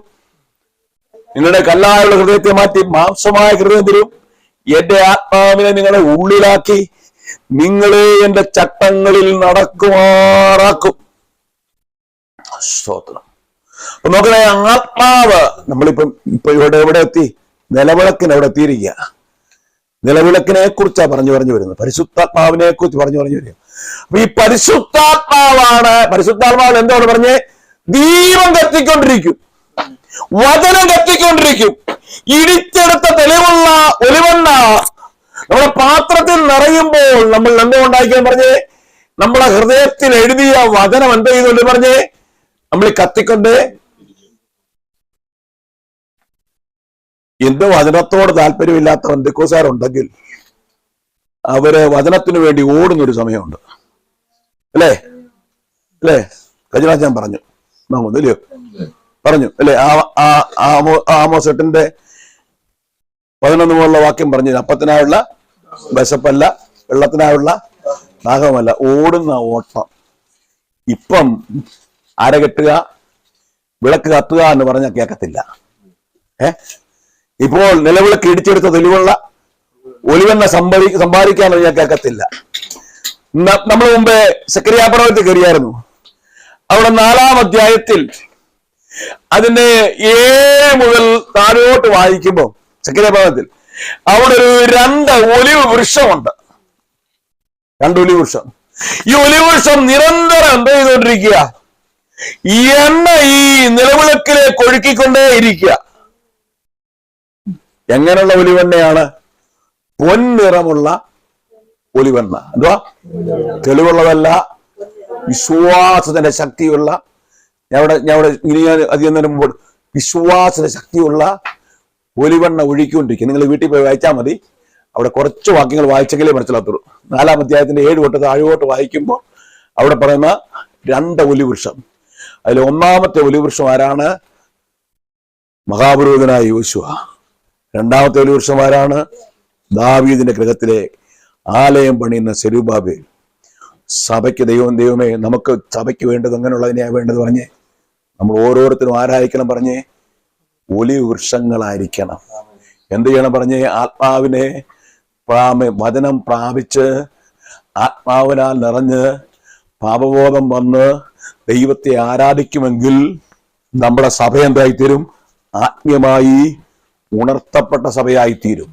നിങ്ങളുടെ കല്ലായുള്ള ഹൃദയത്തെ മാറ്റി മാംസമായ ഹൃദയം തരും, എന്റെ ആത്മാവിനെ നിങ്ങളെ ഉള്ളിലാക്കി നിങ്ങളെ എന്റെ ചട്ടങ്ങളിൽ നടക്കുമാറാക്കും. സ്തോത്രം. അപ്പൊ നോക്കണേ, ആത്മാവ് ഇപ്പൊ എവിടെ എത്തി? നിലവിളക്കിന് അവിടെ എത്തിയിരിക്കുക. നിലവിളക്കിനെ കുറിച്ചാ പറഞ്ഞു വരുന്നത്. പരിശുദ്ധാത്മാവിനെ കുറിച്ച് പറഞ്ഞു വരിക. അപ്പൊ ഈ പരിശുദ്ധാത്മാവിൽ എന്താണ് പറഞ്ഞേ? ദീപം കത്തിക്കൊണ്ടിരിക്കും, വചനം കത്തിക്കൊണ്ടിരിക്കും. ഇടിച്ചെടുത്ത തെളിവുള്ള ഒലിവെണ്ണ നമ്മുടെ പാത്രത്തിൽ നിറയുമ്പോൾ നമ്മൾ എന്തുകൊണ്ടാക്കിയാൽ പറഞ്ഞേ? നമ്മളെ ഹൃദയത്തിൽ എഴുതിയ വചനം എന്ത് ചെയ്തുകൊണ്ട് പറഞ്ഞേ? നമ്മൾ കത്തിക്കൊണ്ട് എന്തോ വചനത്തോട് താല്പര്യമില്ലാത്ത ബന്ധുക്കോസാരുണ്ടെങ്കിൽ അവര് വചനത്തിനു വേണ്ടി ഓടുന്നൊരു സമയമുണ്ട്. അല്ലേ? കഴിഞ്ഞ ഞാൻ പറഞ്ഞു ഇല്ലയോ? പറഞ്ഞു അല്ലേ? ആമോസ് 8:11 വാക്യം പറഞ്ഞു, അപ്പത്തിനായുള്ള വിശപ്പല്ല, വെള്ളത്തിനായുള്ള ദാഹമല്ല, ഓടുന്ന ഓട്ടം. ഇപ്പം അര കെട്ടുക, വിളക്ക് കത്തുക എന്ന് പറഞ്ഞാൽ കേൾക്കത്തില്ല. ഇപ്പോൾ നിലവിളക്ക് ഇടിച്ചെടുത്ത തെളിവുള്ള ഒലിവെണ്ണ സമ്പാദിക്കാൻ ഞാൻ കേൾക്കത്തില്ല. നമ്മൾ മുമ്പേ സെക്കരിയാ പർവ്വതത്തിൽ കയറിയായിരുന്നു. അവിടെ 4-ാം അധ്യായത്തിൽ അതിന്റെ 7 മുതൽ താഴോട്ട് വായിക്കുമ്പോൾ സെക്കരിയാ പർവ്വതത്തിൽ അവിടെ ഒരു 2 ഒലിവ് വൃക്ഷമുണ്ട്. 2 ഒലിവ് വൃക്ഷം. ഈ ഒലിവ് വൃക്ഷം നിരന്തരം എന്ത് ചെയ്തുകൊണ്ടിരിക്കുക? ഈ എണ്ണ ഈ നിലവിളക്കിലേക്ക് ഒഴുക്കിക്കൊണ്ടേ ഇരിക്കുക. എങ്ങനെയുള്ള ഒലിവെണ്ണയാണ്? പൊൻനിറമുള്ള ഒലിവെണ്ണ. എന്തുവാ? തെളിവുള്ളതല്ല, വിശ്വാസത്തിന്റെ ശക്തിയുള്ള. ഞാൻ അധികം നേരം മുമ്പ് വിശ്വാസത്തിന്റെ ശക്തിയുള്ള ഒലിവെണ്ണ ഒഴുക്കിക്കൊണ്ടിരിക്കും. നിങ്ങൾ വീട്ടിൽ പോയി വായിച്ചാൽ മതി. അവിടെ കുറച്ച് വാക്യങ്ങൾ വായിച്ചെങ്കിലേ മനസ്സിലാത്തുള്ളൂ. 4-ാം അധ്യായത്തിന്റെ 7 തൊട്ട് താഴോട്ട് വായിക്കുമ്പോൾ അവിടെ പറയുന്ന 2 ഒലിവൃക്ഷം. അതിൽ 1-ാമത്തെ ഒലിവൃക്ഷം ആരാണ്? മഹാപുരോഹിതനായ യോശുവ. 2-ാമത്തെ ഒലിവൃക്ഷം ആരാണ്? ദാവീദിന്റെ ഗൃഹത്തിലെ ആലയം പണിയുന്ന സെരുബ്ബാബേൽ. സഭയ്ക്ക് ദൈവമേ, നമുക്ക് സഭയ്ക്ക് വേണ്ടത് അങ്ങനെയുള്ളതിനെയാണ് വേണ്ടത് പറഞ്ഞേ. നമ്മൾ ഓരോരുത്തരും ആരായിരിക്കണം പറഞ്ഞേ? ഒലിവ് വൃക്ഷങ്ങളായിരിക്കണം. എന്ത് ചെയ്യണം പറഞ്ഞേ? ആത്മാവിനെ വചനം പ്രാപിച്ച് ആത്മാവിനാൽ നിറഞ്ഞ് പാപബോധം വന്ന് ദൈവത്തെ ആരാധിക്കുമെങ്കിൽ നമ്മുടെ സഭ എന്തായിത്തീരും? ആത്മീയമായി ഉണർത്തപ്പെട്ട സഭയായിത്തീരും.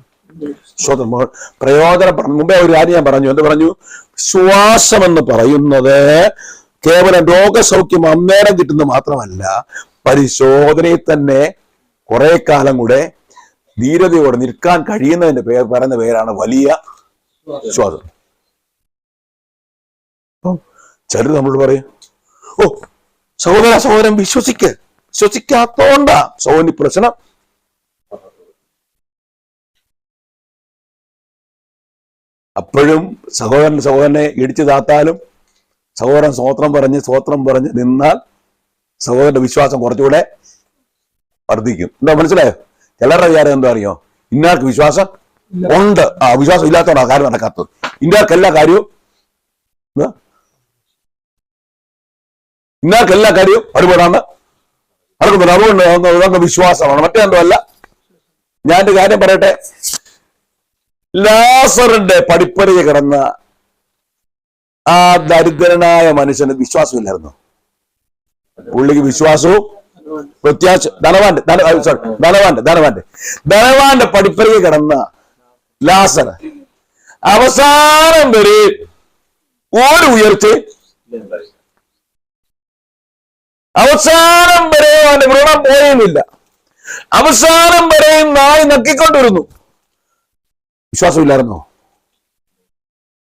പ്രയോജനപ്പെടും. മുമ്പേ ഒരു കാര്യം ഞാൻ പറഞ്ഞു. എന്ത് പറഞ്ഞു? വിശ്വാസം എന്ന് പറയുന്നത് കേവലം രോഗസൗഖ്യം അന്നേരം കിട്ടുന്നത് മാത്രമല്ല, പരിശോധനയിൽ തന്നെ കുറെ കാലം കൂടെ ധീരതയോടെ നിൽക്കാൻ കഴിയുന്നതിന്റെ പറയുന്ന പേരാണ് വലിയ വിശ്വാസം. ചിലർ നമ്മളോട് പറയും, ഓ സഹോദരൻ വിശ്വസിക്കാത്തോണ്ടാ സഹോദരൻ പ്രശ്നം. അപ്പോഴും സഹോദരനെ ഇടിച്ചു താത്താലും സഹോദരൻ സ്വോത്രം പറഞ്ഞ് നിന്നാൽ സഹോദരന്റെ വിശ്വാസം കുറച്ചുകൂടെ വർദ്ധിക്കും. എന്താ മനസ്സിലായോ? ചിലരുടെ വിചാരം എന്താ അറിയോ? ഇന്നാൾക്ക് വിശ്വാസം ഉണ്ട്, വിശ്വാസം ഇല്ലാത്തതുകൊണ്ട് ആ കാര്യം നടക്കാത്തത്. ഇന്നാൾക്ക് എല്ലാ കാര്യവും ഒരുപാടാണ് നടക്കുന്നുണ്ട്. അതുകൊണ്ട് വിശ്വാസമാണ്, മറ്റേന്തോ അല്ല. ഞാൻ ഒരു കാര്യം പറയട്ടെ. ലാസറിന്റെ പടിപ്പരയിൽ കിടന്ന ആ ദരിദ്രനായ മനുഷ്യന് വിശ്വാസമില്ലായിരുന്നു. പുള്ളിക്ക് വിശ്വാസവും പ്രത്യാശ ധനവാന്റെ പടിപ്പരയിൽ കിടന്ന ലാസർ അവസാനം വരെ ഒരു ഉയർച്ച, അവസാനം വരെ അവന്റെ വ്രണം പോയുമില്ല. അവസാനം വരെയും നായി നക്കിക്കൊണ്ടിരുന്നു. വിശ്വാസമില്ലായിരുന്നോ?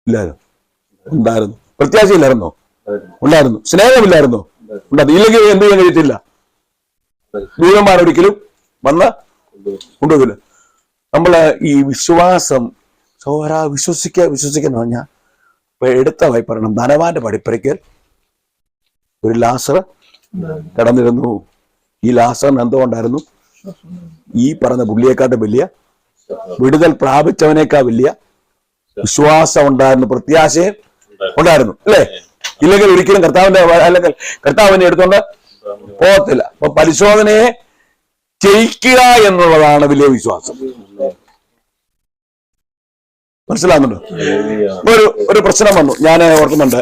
ഇല്ലായിരുന്നു. ഉണ്ടായിരുന്നു. പ്രത്യാശയില്ലായിരുന്നോ? ഉണ്ടായിരുന്നു. സ്നേഹമില്ലായിരുന്നോ? ഉണ്ടായിരുന്നു. ഇല്ലെങ്കിൽ എന്ത് ചെയ്യാൻ കഴിയത്തില്ല. ദൂരന്മാരൊരിക്കലും വന്ന് കൊണ്ടുപോകില്ല. നമ്മള് ഈ വിശ്വാസം വിശ്വസിക്കുന്ന പറഞ്ഞാൽ ഇപ്പൊ എടുത്ത വായി പറയണം. ധനവാന്റെ പടിപ്പുരയ്ക്കൽ ഒരു ലാസർ കിടന്നിരുന്നു. ഈ ലാസറിന് എന്തുകൊണ്ടായിരുന്നു? ഈ പറഞ്ഞ പുള്ളിയെക്കാട്ടും വലിയ വിടുതൽ പ്രാപിച്ചവനേക്കാൾ വലിയ വിശ്വാസം ഉണ്ടായിരുന്നു, പ്രത്യാശയും ഉണ്ടായിരുന്നു, അല്ലേ? ഇല്ലെങ്കിൽ ഒരിക്കലും അല്ലെങ്കിൽ കർത്താവിനെ എടുത്തോണ്ട് പോകത്തില്ല. അപ്പൊ പരിശോധനയെ ജയിക്കുക എന്നുള്ളതാണ് വലിയ വിശ്വാസം. മനസ്സിലാകുന്നുണ്ടോ? ഒരു പ്രശ്നം വന്നു. ഞാൻ ഓർക്കുന്നുണ്ട്,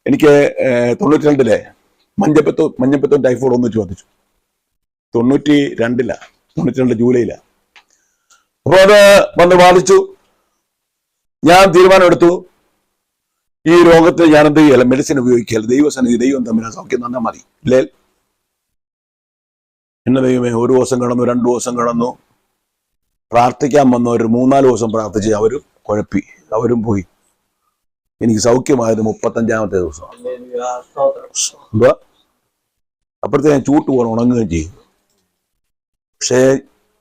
എനിക്ക് 92 മഞ്ഞപ്പത്തും ടൈഫോയിഡ് ഒന്ന് ചോദിച്ചു. 92 ജൂലൈയിലാണ്. അപ്പൊ അത് വന്ന് ബാധിച്ചു. ഞാൻ തീരുമാനം എടുത്തു, ഈ രോഗത്തിൽ ഞാൻ എന്ത് ചെയ്യല, മെഡിസിൻ ഉപയോഗിക്കുകയല്ല, ദൈവം തമ്മിൽ സൗഖ്യം തന്നാൽ മതി. ഇല്ലേ എന്നെ ദൈവമേ, 1 ദിവസം കിടന്നു, 2 ദിവസം കിടന്നു, പ്രാർത്ഥിക്കാൻ വന്നവർ 3-4 ദിവസം പ്രാർത്ഥിച്ച് അവരും കുഴപ്പി, അവരും പോയി. എനിക്ക് സൗഖ്യമായത് 35-ാമത്തെ ദിവസം. എന്താ അപ്പോഴത്തെ ഞാൻ ചൂട്ട് പോകണം, ഉണങ്ങുകയും ചെയ്യും. പക്ഷേ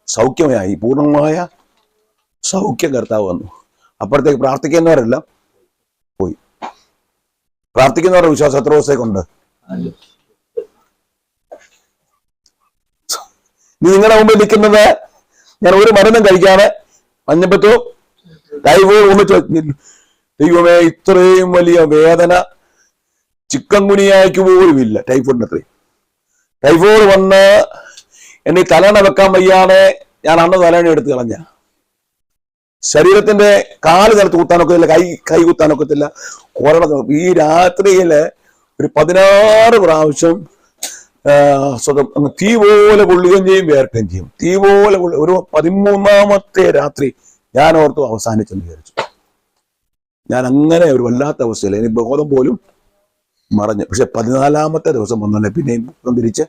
സൗഖ്യമായി, പൂർണ്ണമായ സൗഖ്യം കർത്താവ് വന്നു. അപ്പോഴത്തേക്ക് പ്രാർത്ഥിക്കുന്നവരെല്ലാം പോയി. പ്രാർത്ഥിക്കുന്നവരുടെ വിശ്വാസം എത്ര ദിവസത്തേക്കുണ്ട്? നിങ്ങളുടെ മുമ്പിൽ നിൽക്കുന്നത് ഞാൻ ഒരു മരുന്നും കഴിക്കാതെ മഞ്ഞപ്പത്തോ ടൈഫോയിഡ് ഒന്നിച്ച് ദൈവമേ, ഇത്രയും വലിയ വേദന ചിക്കൻ ഗുനിയായ്ക്ക് പോലും ഇല്ല. ടൈഫോയിഡിന് അത്രയും ടൈഫോയിഡ് വന്ന് എന്നെ തലണ വെക്കാൻ വയ്യാതെ ഞാൻ അന്ന് തലണ എടുത്ത് കളഞ്ഞ. ശരീരത്തിന്റെ കാല് നിലത്ത് കുത്താനൊക്കത്തില്ല, കൈ കുത്താനൊക്കത്തില്ല. ഈ രാത്രിയില് ഒരു 16 പ്രാവശ്യം തീ പോലെ കൊള്ളുകയും ചെയ്യും, വേർക്കുകയും ചെയ്യും. തീ പോലെ ഒരു 13-ാമത്തെ രാത്രി ഞാൻ ഓർത്തു അവസാനിച്ചെന്ന് വിചാരിച്ചു. ഞാൻ അങ്ങനെ ഒരു വല്ലാത്ത അവസ്ഥയില്ല, ഇനി ബോധം പോലും മറഞ്ഞു. പക്ഷെ 14-ാമത്തെ ദിവസം വന്നെ പിന്നെയും തിരിച്ച്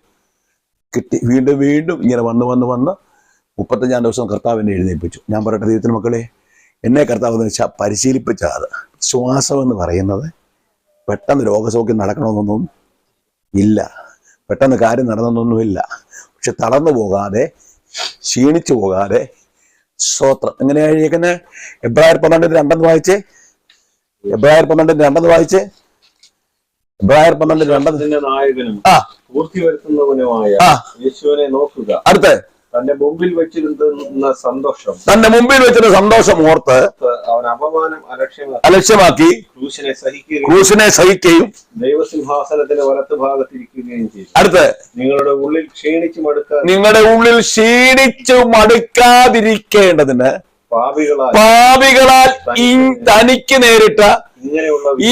കിട്ടി. വീണ്ടും ഇങ്ങനെ വന്ന് 35-ാം ദിവസം കർത്താവിനെ എഴുന്നേൽപ്പിച്ചു. ഞാൻ പറയട്ടെ, ദൈവത്തിന് മക്കളെ, എന്നെ കർത്താവ് പരിശീലിപ്പിച്ച അത് ശ്വാസം എന്ന് പറയുന്നത് പെട്ടെന്ന് രോഗസൗഖ്യം നടക്കണമെന്നൊന്നും ഇല്ല, പെട്ടെന്ന് കാര്യം നടന്നൊന്നുമില്ല. പക്ഷെ തളർന്നു പോകാതെ, ക്ഷീണിച്ചു പോകാതെ, സ്തോത്രം. എങ്ങനെയാ എഴുതിയേക്കുന്നത്? എബ്രായർ 12:2 വായിച്ചേ. എബ്രായർ 12:2 വായിച്ചേ. എബ്രായർ 12:2 നായകനും പൂർത്തി വരുത്തുന്നവനുമായ യേശുവിനെ നോക്കുക. അടുത്ത് തന്റെ മുമ്പിൽ വെച്ചിരുന്ന സന്തോഷം ഓർത്ത് അവൻ അപമാനം അലക്ഷ്യമാക്കി ക്രൂശിനെ സഹിക്കുകയും ദൈവസിംഹാസനത്തിന്റെ വലത്ത് ഭാഗത്തിരിക്കുകയും ചെയ്തു. അടുത്ത് നിങ്ങളുടെ ഉള്ളിൽ ക്ഷീണിച്ചു മടുക്കാതിരിക്കേണ്ടതിന് പാപികളാൽ തനിക്ക് നേരിട്ട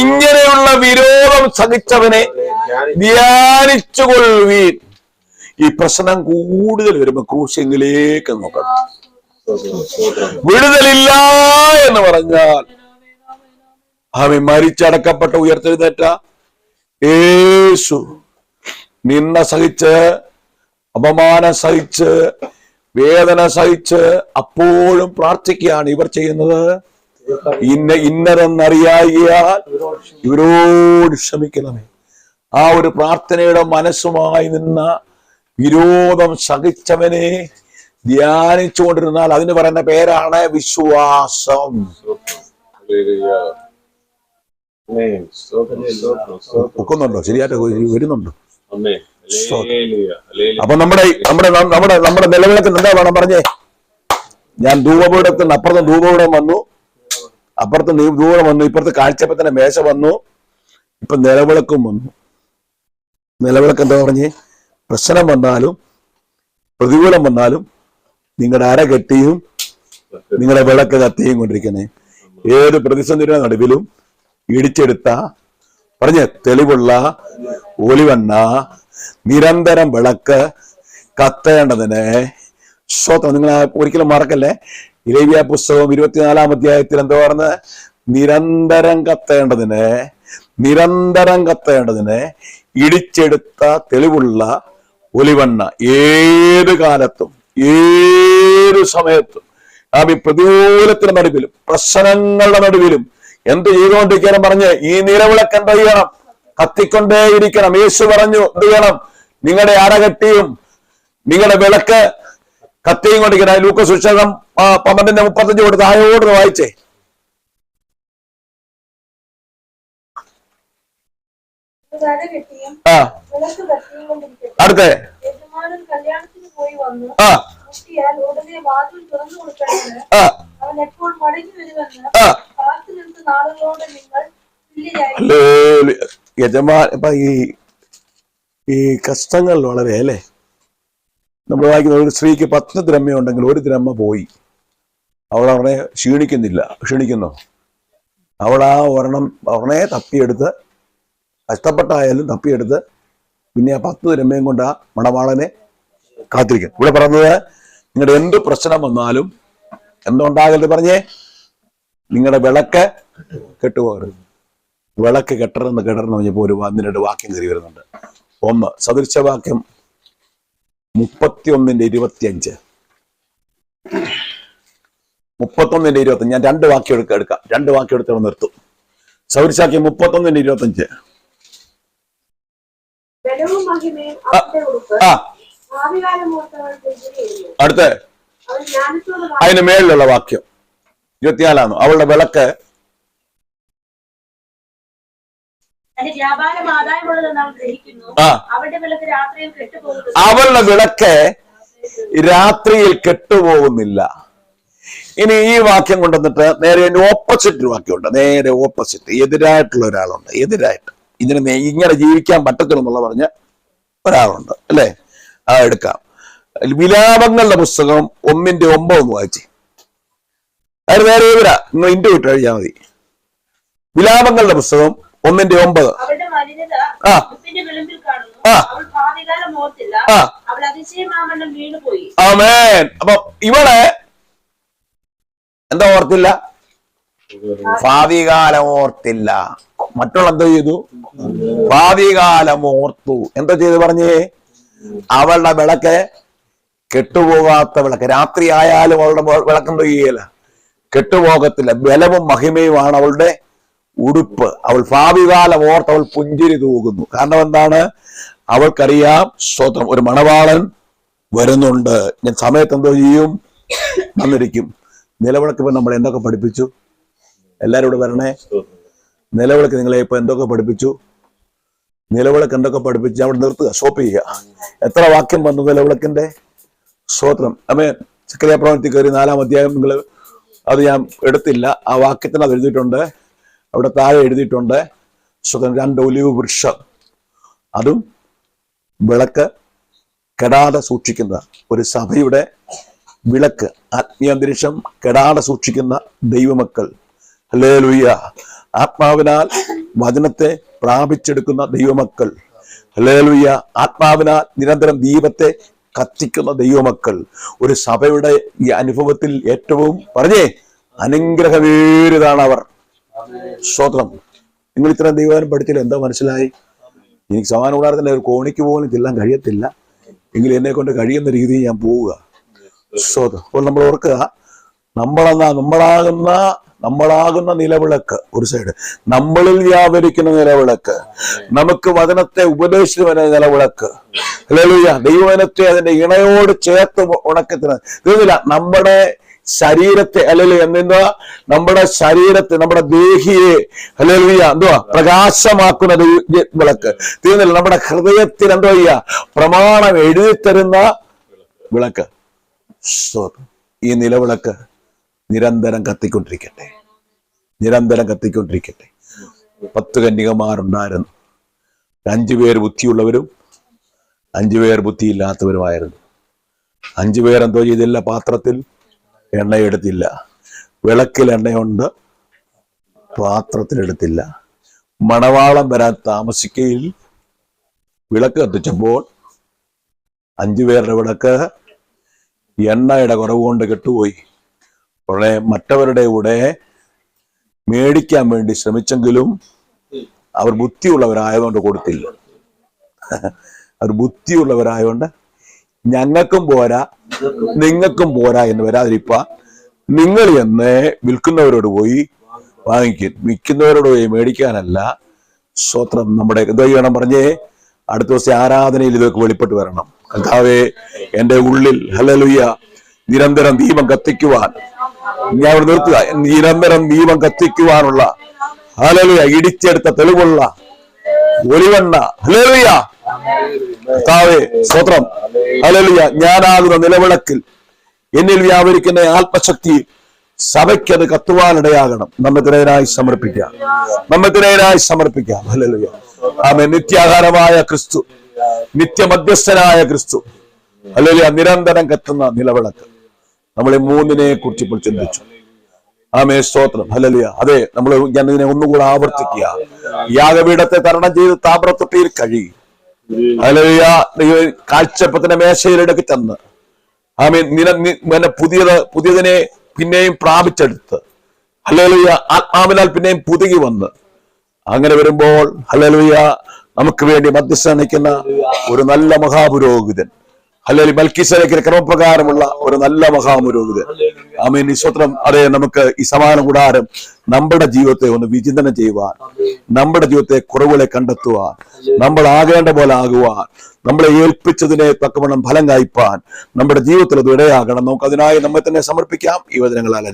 ഇങ്ങനെയുള്ള വിരോധം സഹിച്ചവനെ ധ്യാനിച്ചുകൊള്ളുവീൻ. ഈ പ്രശ്നം കൂടുതൽ വരുമ്പോ ക്രൂശിലേക്ക് നോക്കണം. വിടുതലില്ല എന്ന് പറഞ്ഞാൽ അവൻ മരിച്ചടക്കപ്പെട്ട ഉയർത്തെഴുന്നേറ്റ യേശു നിന്ന സഹിച്ച്, അപമാനം സഹിച്ച്, വേദന സഹിച്ച് അപ്പോഴും പ്രാർത്ഥിക്കുകയാണ് ഇവർ ചെയ്യുന്നത്. ഇന്നതെന്നറിയാൽ ഇവരോട് ക്ഷമിക്കണമേ. ആ ഒരു പ്രാർത്ഥനയുടെ മനസ്സുമായി നിന്ന വിരോധം സഹിച്ചവനെ ധ്യാനിച്ചുകൊണ്ടിരുന്നാൽ അതിന് പറയുന്ന പേരാണ് വിശ്വാസം. ഒക്കുന്നുണ്ടോ? ശരിയായിട്ട് വരുന്നുണ്ടോ? അപ്പൊ നമ്മുടെ നിലവിളക്കിന് എന്താ വേണം പറഞ്ഞേ? ഞാൻ ധൂപപീഠത്തിന് അപ്പുറത്ത് ധൂപപീഠം വന്നു, അപ്പുറത്ത് ധൂപം വന്നു, ഇപ്പുറത്ത് കാഴ്ചപ്പത്തിന്റെ മേശ വന്നു, ഇപ്പൊ നിലവിളക്കും വന്നു. നിലവിളക്ക് എന്താ പറഞ്ഞേ? പ്രശ്നം വന്നാലും പ്രതികൂലം വന്നാലും നിങ്ങളുടെ അര കെട്ടിയും നിങ്ങളുടെ വിളക്ക് കത്തിയും കൊണ്ടിരിക്കണേ. ഏത് പ്രതിസന്ധിയുടെ നടുവിലും ഇടിച്ചെടുത്ത തെളിവുള്ള ഒലിവെണ്ണ നിരന്തരം വിളക്ക് കത്തേണ്ടതിന് സ്വന്തം. നിങ്ങൾ ഒരിക്കലും മറക്കല്ലേ, ലേവ്യ പുസ്തകം 24-ാം അധ്യായത്തിൽ എന്താ പറഞ്ഞത്? നിരന്തരം കത്തേണ്ടതിന് ഇടിച്ചെടുത്ത തെളിവുള്ള ഒലിവെണ്ണ ഏത് കാലത്തും ഏത് സമയത്തും ആ പ്രതികൂലത്തിന്റെ നടുവിലും പ്രശ്നങ്ങളുടെ നടുവിലും എന്ത് ചെയ്തുകൊണ്ടിരിക്കാനും പറഞ്ഞ് ഈ നിലവിളക്ക് എന്ത് ചെയ്യണം? കത്തിക്കൊണ്ടേയിരിക്കണം. യേശു പറഞ്ഞു എന്ത് ചെയ്യണം? നിങ്ങളുടെ അരകെട്ടിയും നിങ്ങളുടെ വിളക്ക് കത്തിയും കൊണ്ടിരിക്കണ ലൂക്കോസ് സുവിശേഷം 12:35 കൊടുത്ത് ആയോട് വായിച്ചേ. അടുത്ത കല്യാണത്തിന് പോയി വന്നു ഉടനെ വാതിൽ തുറന്നു കൊടുക്കണമെന്ന് അവൻ എപ്പോൾ മടങ്ങി വരുമെന്ന് കാത്തു നിൽക്കുന്ന നാളുകളോട് നിങ്ങൾ യജമാൻ ഈ കഷ്ടങ്ങൾ വളരെ അല്ലേ. നമ്മൾ വായിക്കുന്ന ഒരു സ്ത്രീക്ക് 10 ദ്രഹ്മ ഉണ്ടെങ്കിൽ 1 ദ്രഹ്മ പോയി. അവൾ അവനെ ക്ഷീണിക്കുന്നു. അവൾ ആ ഒരെണ്ണേ തപ്പിയെടുത്ത്, കഷ്ടപ്പെട്ടായാലും തപ്പിയെടുത്ത് പിന്നെ ആ 10 ദ്രഹ്മയും കൊണ്ട് ആ മണവാളനെ കാത്തിരിക്കും. ഇവിടെ പറഞ്ഞത് നിങ്ങളുടെ എന്ത് പ്രശ്നം വന്നാലും എന്തുണ്ടാകരുത് പറഞ്ഞേ, നിങ്ങളുടെ വിളക്ക് കെട്ടുപോകരുത്. വിളക്ക് കെട്ടണമെന്ന് പറഞ്ഞപ്പോൾ ഒരു 1-2 വാക്യം കയറി വരുന്നുണ്ട്. 1 സദൃശവാക്യം 31:25. 31:25. ഞാൻ 2 വാക്യം എടുക്കാം. 2 വാക്യം എടുത്ത് നിർത്തും. സദൃശവാക്യം 31:25. അടുത്ത അതിന് മേളിലുള്ള വാക്യം 24 അവളുടെ വിളക്ക് അവളുടെ വിളക്ക് രാത്രിയിൽ കെട്ടുപോകുന്നില്ല. ഇനി ഈ വാക്യം കൊണ്ടുവന്നിട്ട് നേരെ ഓപ്പോസിറ്റ് വാക്യമുണ്ട്. നേരെ ഓപ്പോസിറ്റ് എതിരായിട്ടുള്ള ഒരാളുണ്ട്. എതിരായിട്ട് ഇങ്ങനെ ജീവിക്കാൻ പറ്റത്തില്ലെന്നുള്ള പറഞ്ഞ ഒരാളുണ്ട് അല്ലേ. ആ എടുക്കാം. വിലാപങ്ങളുടെ പുസ്തകം 1:9 വായിച്ച്. അത് നേരെ എതിരാ. നിങ്ങൾ ഇന്ത്യ വിട്ട് കഴിയാൽ മതി. വിലാപങ്ങളുടെ പുസ്തകം 1:9. ആമേൻ. അപ്പൊ ഇവിടെ എന്താ ഓർത്തില്ല? ഭാവികാലം ഓർത്തില്ല. മറ്റുള്ള എന്തോ ചെയ്തു? ഭാവികാലം ഓർത്തു. എന്താ ചെയ്തു പറഞ്ഞേ? അവളുടെ വിളക്ക് കെട്ടുപോകാത്ത വിളക്ക്. രാത്രി ആയാലും അവളുടെ വിളക്കെന്തോ ചെയ്യല, കെട്ടുപോകത്തില്ല. ബലവും മഹിമയുമാണ് അവളുടെ ഉടുപ്പ്. അവൾ ഭാവികാലം ഓർത്ത് അവൾ പുഞ്ചിരി തൂകുന്നു. കാരണം എന്താണ്? അവൾക്കറിയാം സ്വതം ഒരു മണവാളൻ വരുന്നുണ്ട്. ഞാൻ സമയത്ത് എന്തോ ചെയ്യും? വന്നിരിക്കും. നിലവിളക്ക് ഇപ്പൊ നമ്മൾ എന്തൊക്കെ പഠിപ്പിച്ചു? എല്ലാരും ഇവിടെ വരണേ. നിലവിളക്ക് നിങ്ങളെ ഇപ്പൊ എന്തൊക്കെ പഠിപ്പിച്ചു? നിലവിളക്ക് എന്തൊക്കെ പഠിപ്പിച്ചു? അവിടെ നിർത്തുക, സ്റ്റോപ്പ് ചെയ്യുക. എത്ര വാക്യം വന്നു നിലവിളക്കിന്റെ? സ്തോത്രം. അമ്മേ സക്കറിയ പ്രവൃത്തി കയറി 4-ാം അധ്യായം. നിങ്ങൾ അത് ഞാൻ എടുത്തില്ല. ആ വാക്യത്തിന് അത് എഴുതിയിട്ടുണ്ട്. അവിടെ താഴെ എഴുതിയിട്ടുണ്ട് 2 ഒലിവ് വൃക്ഷം. അതും വിളക്ക് കെടാതെ സൂക്ഷിക്കുന്ന ഒരു സഭയുടെ വിളക്ക്, ആത്മീയ അന്തരീക്ഷം കെടാതെ സൂക്ഷിക്കുന്ന ദൈവമക്കൾ. ഹല്ലേലൂയ. ആത്മാവിനാൽ വചനത്തെ പ്രാപിച്ചെടുക്കുന്ന ദൈവമക്കൾ. ഹല്ലേലൂയ. ആത്മാവിനാൽ നിരന്തരം ദീപത്തെ കത്തിക്കുന്ന ദൈവമക്കൾ. ഒരു സഭയുടെ ഈ അനുഭവത്തിൽ ഏറ്റവും പറഞ്ഞേ അനുഗ്രഹവേറിയതാണ് അവർ. സ്തോത്രം. നിങ്ങൾ ഇത്രയും ദൈവം പഠിച്ചില്ല, എന്താ മനസ്സിലായി? എനിക്ക് സമാന കൂടാരത്തിന്റെ ഒരു കോണിക്ക് പോലും ചെല്ലാൻ കഴിയത്തില്ല, എങ്കിലും എന്നെ കൊണ്ട് കഴിയുന്ന രീതിയിൽ ഞാൻ പോവുക. സ്തോത്രം. അപ്പോൾ നമ്മൾ ഓർക്കുക, നമ്മളാകുന്ന നിലവിളക്ക് ഒരു സൈഡ്, നമ്മളിൽ വ്യാപരിക്കുന്ന നിലവിളക്ക്, നമുക്ക് വചനത്തെ ഉപദേശിച്ചു വരുന്ന നിലവിളക്ക്. ഹല്ലേലൂയ. ദൈവവചനത്തെ അതിന്റെ ഇണയോട് ചേർത്ത് ഉണക്കത്തിന് തീർന്നില്ല. നമ്മുടെ ശരീരത്തെ അല്ലെങ്കിൽ എന്തെന്താ, നമ്മുടെ ശരീരത്തെ, നമ്മുടെ ദേഹിയെ ഹല്ലേലൂയ എന്തുവാ പ്രകാശമാക്കുന്ന വിളക്ക്. തീർന്നില്ല. നമ്മുടെ ഹൃദയത്തിൽ എന്തോ ചെയ്യുക? പ്രമാണം എഴുതിത്തരുന്ന വിളക്ക്. ഈ നിലവിളക്ക് നിരന്തരം കത്തിക്കൊണ്ടിരിക്കട്ടെ. 10 കന്യകമാരുണ്ടായിരുന്നു. 5 പേര് ബുദ്ധിയുള്ളവരും 5 പേർ ബുദ്ധിയില്ലാത്തവരുമായിരുന്നു. 5 പേർ എന്തോ ചെയ്തില്ല? പാത്രത്തിൽ എണ്ണയെടുത്തില്ല. വിളക്കിൽ എണ്ണയുണ്ട്, പാത്രത്തിലെടുത്തില്ല. മണവാളം വരാൻ താമസിക്കയിൽ വിളക്ക് കത്തിച്ചപ്പോൾ 5 പേരുടെ വിളക്ക് എണ്ണയുടെ കുറവ് കൊണ്ട് കെട്ടുപോയി. ഉടനെ മറ്റവരുടെ കൂടെ മേടിക്കാൻ വേണ്ടി ശ്രമിച്ചെങ്കിലും അവർ ബുദ്ധിയുള്ളവരായതുകൊണ്ട് കൊടുത്തില്ല. അവർ ബുദ്ധിയുള്ളവരായതുകൊണ്ട് ഞങ്ങൾക്കും പോരാ നിങ്ങൾക്കും പോരാ എന്ന് വരാതിരിപ്പാൻ നിങ്ങൾ എന്ന് വിൽക്കുന്നവരോട് പോയി വാങ്ങിക്കും. വിൽക്കുന്നവരോട് പോയി മേടിക്കാനല്ല. സ്തോത്രം. നമ്മുടെ എന്തോ ചെയ്യണം പറഞ്ഞേ? അടുത്ത ദിവസം ആരാധനയിൽ ഇതൊക്കെ വെളിപ്പെട്ട് വരണം. കർത്താവേ, എൻ്റെ ഉള്ളിൽ ഹല്ലേലൂയ നിരന്തരം ദീപം കത്തിക്കുവാൻ, ഞാൻ ഇവിടെ നിർത്തുക, നിരന്തരം ദീപം കത്തിക്കുവാനുള്ള ഹല്ലേലൂയ ഇടിച്ചെടുത്ത തെളിവുള്ള ഒലിവെണ്ണ, ഹല്ലേലൂയ കർത്താവേ സ്തോത്രം, ഹല്ലേലൂയ ഞാനാകുന്ന നിലവിളക്കിൽ എന്നിൽ വ്യാപരിക്കുന്ന ആത്മശക്തി സഭയ്ക്കത് കത്തുവാനിടയാകണം. നമ്മത്തിനായി സമർപ്പിക്കാം, നമ്മത്തിനായി സമർപ്പിക്കാം. ഹല്ലേലൂയ ആമേൻ. നിത്യാഹാരമായ ക്രിസ്തു, നിത്യമധ്യസ്ഥനായ ക്രിസ്തു, ഹല്ലേലൂയ നിരന്തരം കത്തുന്ന നിലവിളക്ക്. നമ്മളെ മൂന്നിനെ കുറിച്ച് ഇപ്പോൾ ചിന്തിച്ചു. ആമേ സ്തോത്രം, ഹല്ലേലൂയ. അതെ, ഞാൻ ഇതിനെ ഒന്നുകൂടെ ആവർത്തിക്കുക. യാഗപീഠത്തെ തരണം ചെയ്ത് താമ്രത്തൊട്ടിയിൽ കഴുകി, ഹല്ലേലൂയ കാഴ്ചപ്പത്തിന്റെ മേശയിലെടുക്ക് ചെന്ന് ആമേൻ പുതിയതിനെ പിന്നെയും പ്രാപിച്ചെടുത്ത്, ഹല്ലേലൂയ ആത്മാവിനാൽ പിന്നെയും പുതുകി വന്ന്, അങ്ങനെ വരുമ്പോൾ ഹല്ലേലൂയ നമുക്ക് വേണ്ടി മധ്യസ്ഥ നിൽക്കുന്ന ഒരു നല്ല മഹാപുരോഹിതൻ, ഹല്ലേലൂയ മൽക്കീസേദെക്കിന്റെ ക്രമപ്രകാരമുള്ള ഒരു നല്ല മഹാപുരോഹിതൻ. ആമേൻ സ്തോത്രം. അതെ, നമുക്ക് ഈ സമാന കൂടാരം നമ്മുടെ ജീവിതത്തെ ഒന്ന് വിചിന്തനം ചെയ്യുവാൻ, നമ്മുടെ ജീവിതത്തെ കുറവുകളെ കണ്ടെത്തുവാൻ, നമ്മൾ ആകേണ്ട പോലെ ആകുവാൻ, നമ്മളെ ഏൽപ്പിച്ചതിനെ തക്കവണ്ണം ഫലം കായ്പാൻ നമ്മുടെ ജീവിതത്തിൽ അത് ഇടയാകണം. നമുക്ക് അതിനായി നമ്മെ തന്നെ സമർപ്പിക്കാം. ഈ വചനങ്ങളാൽ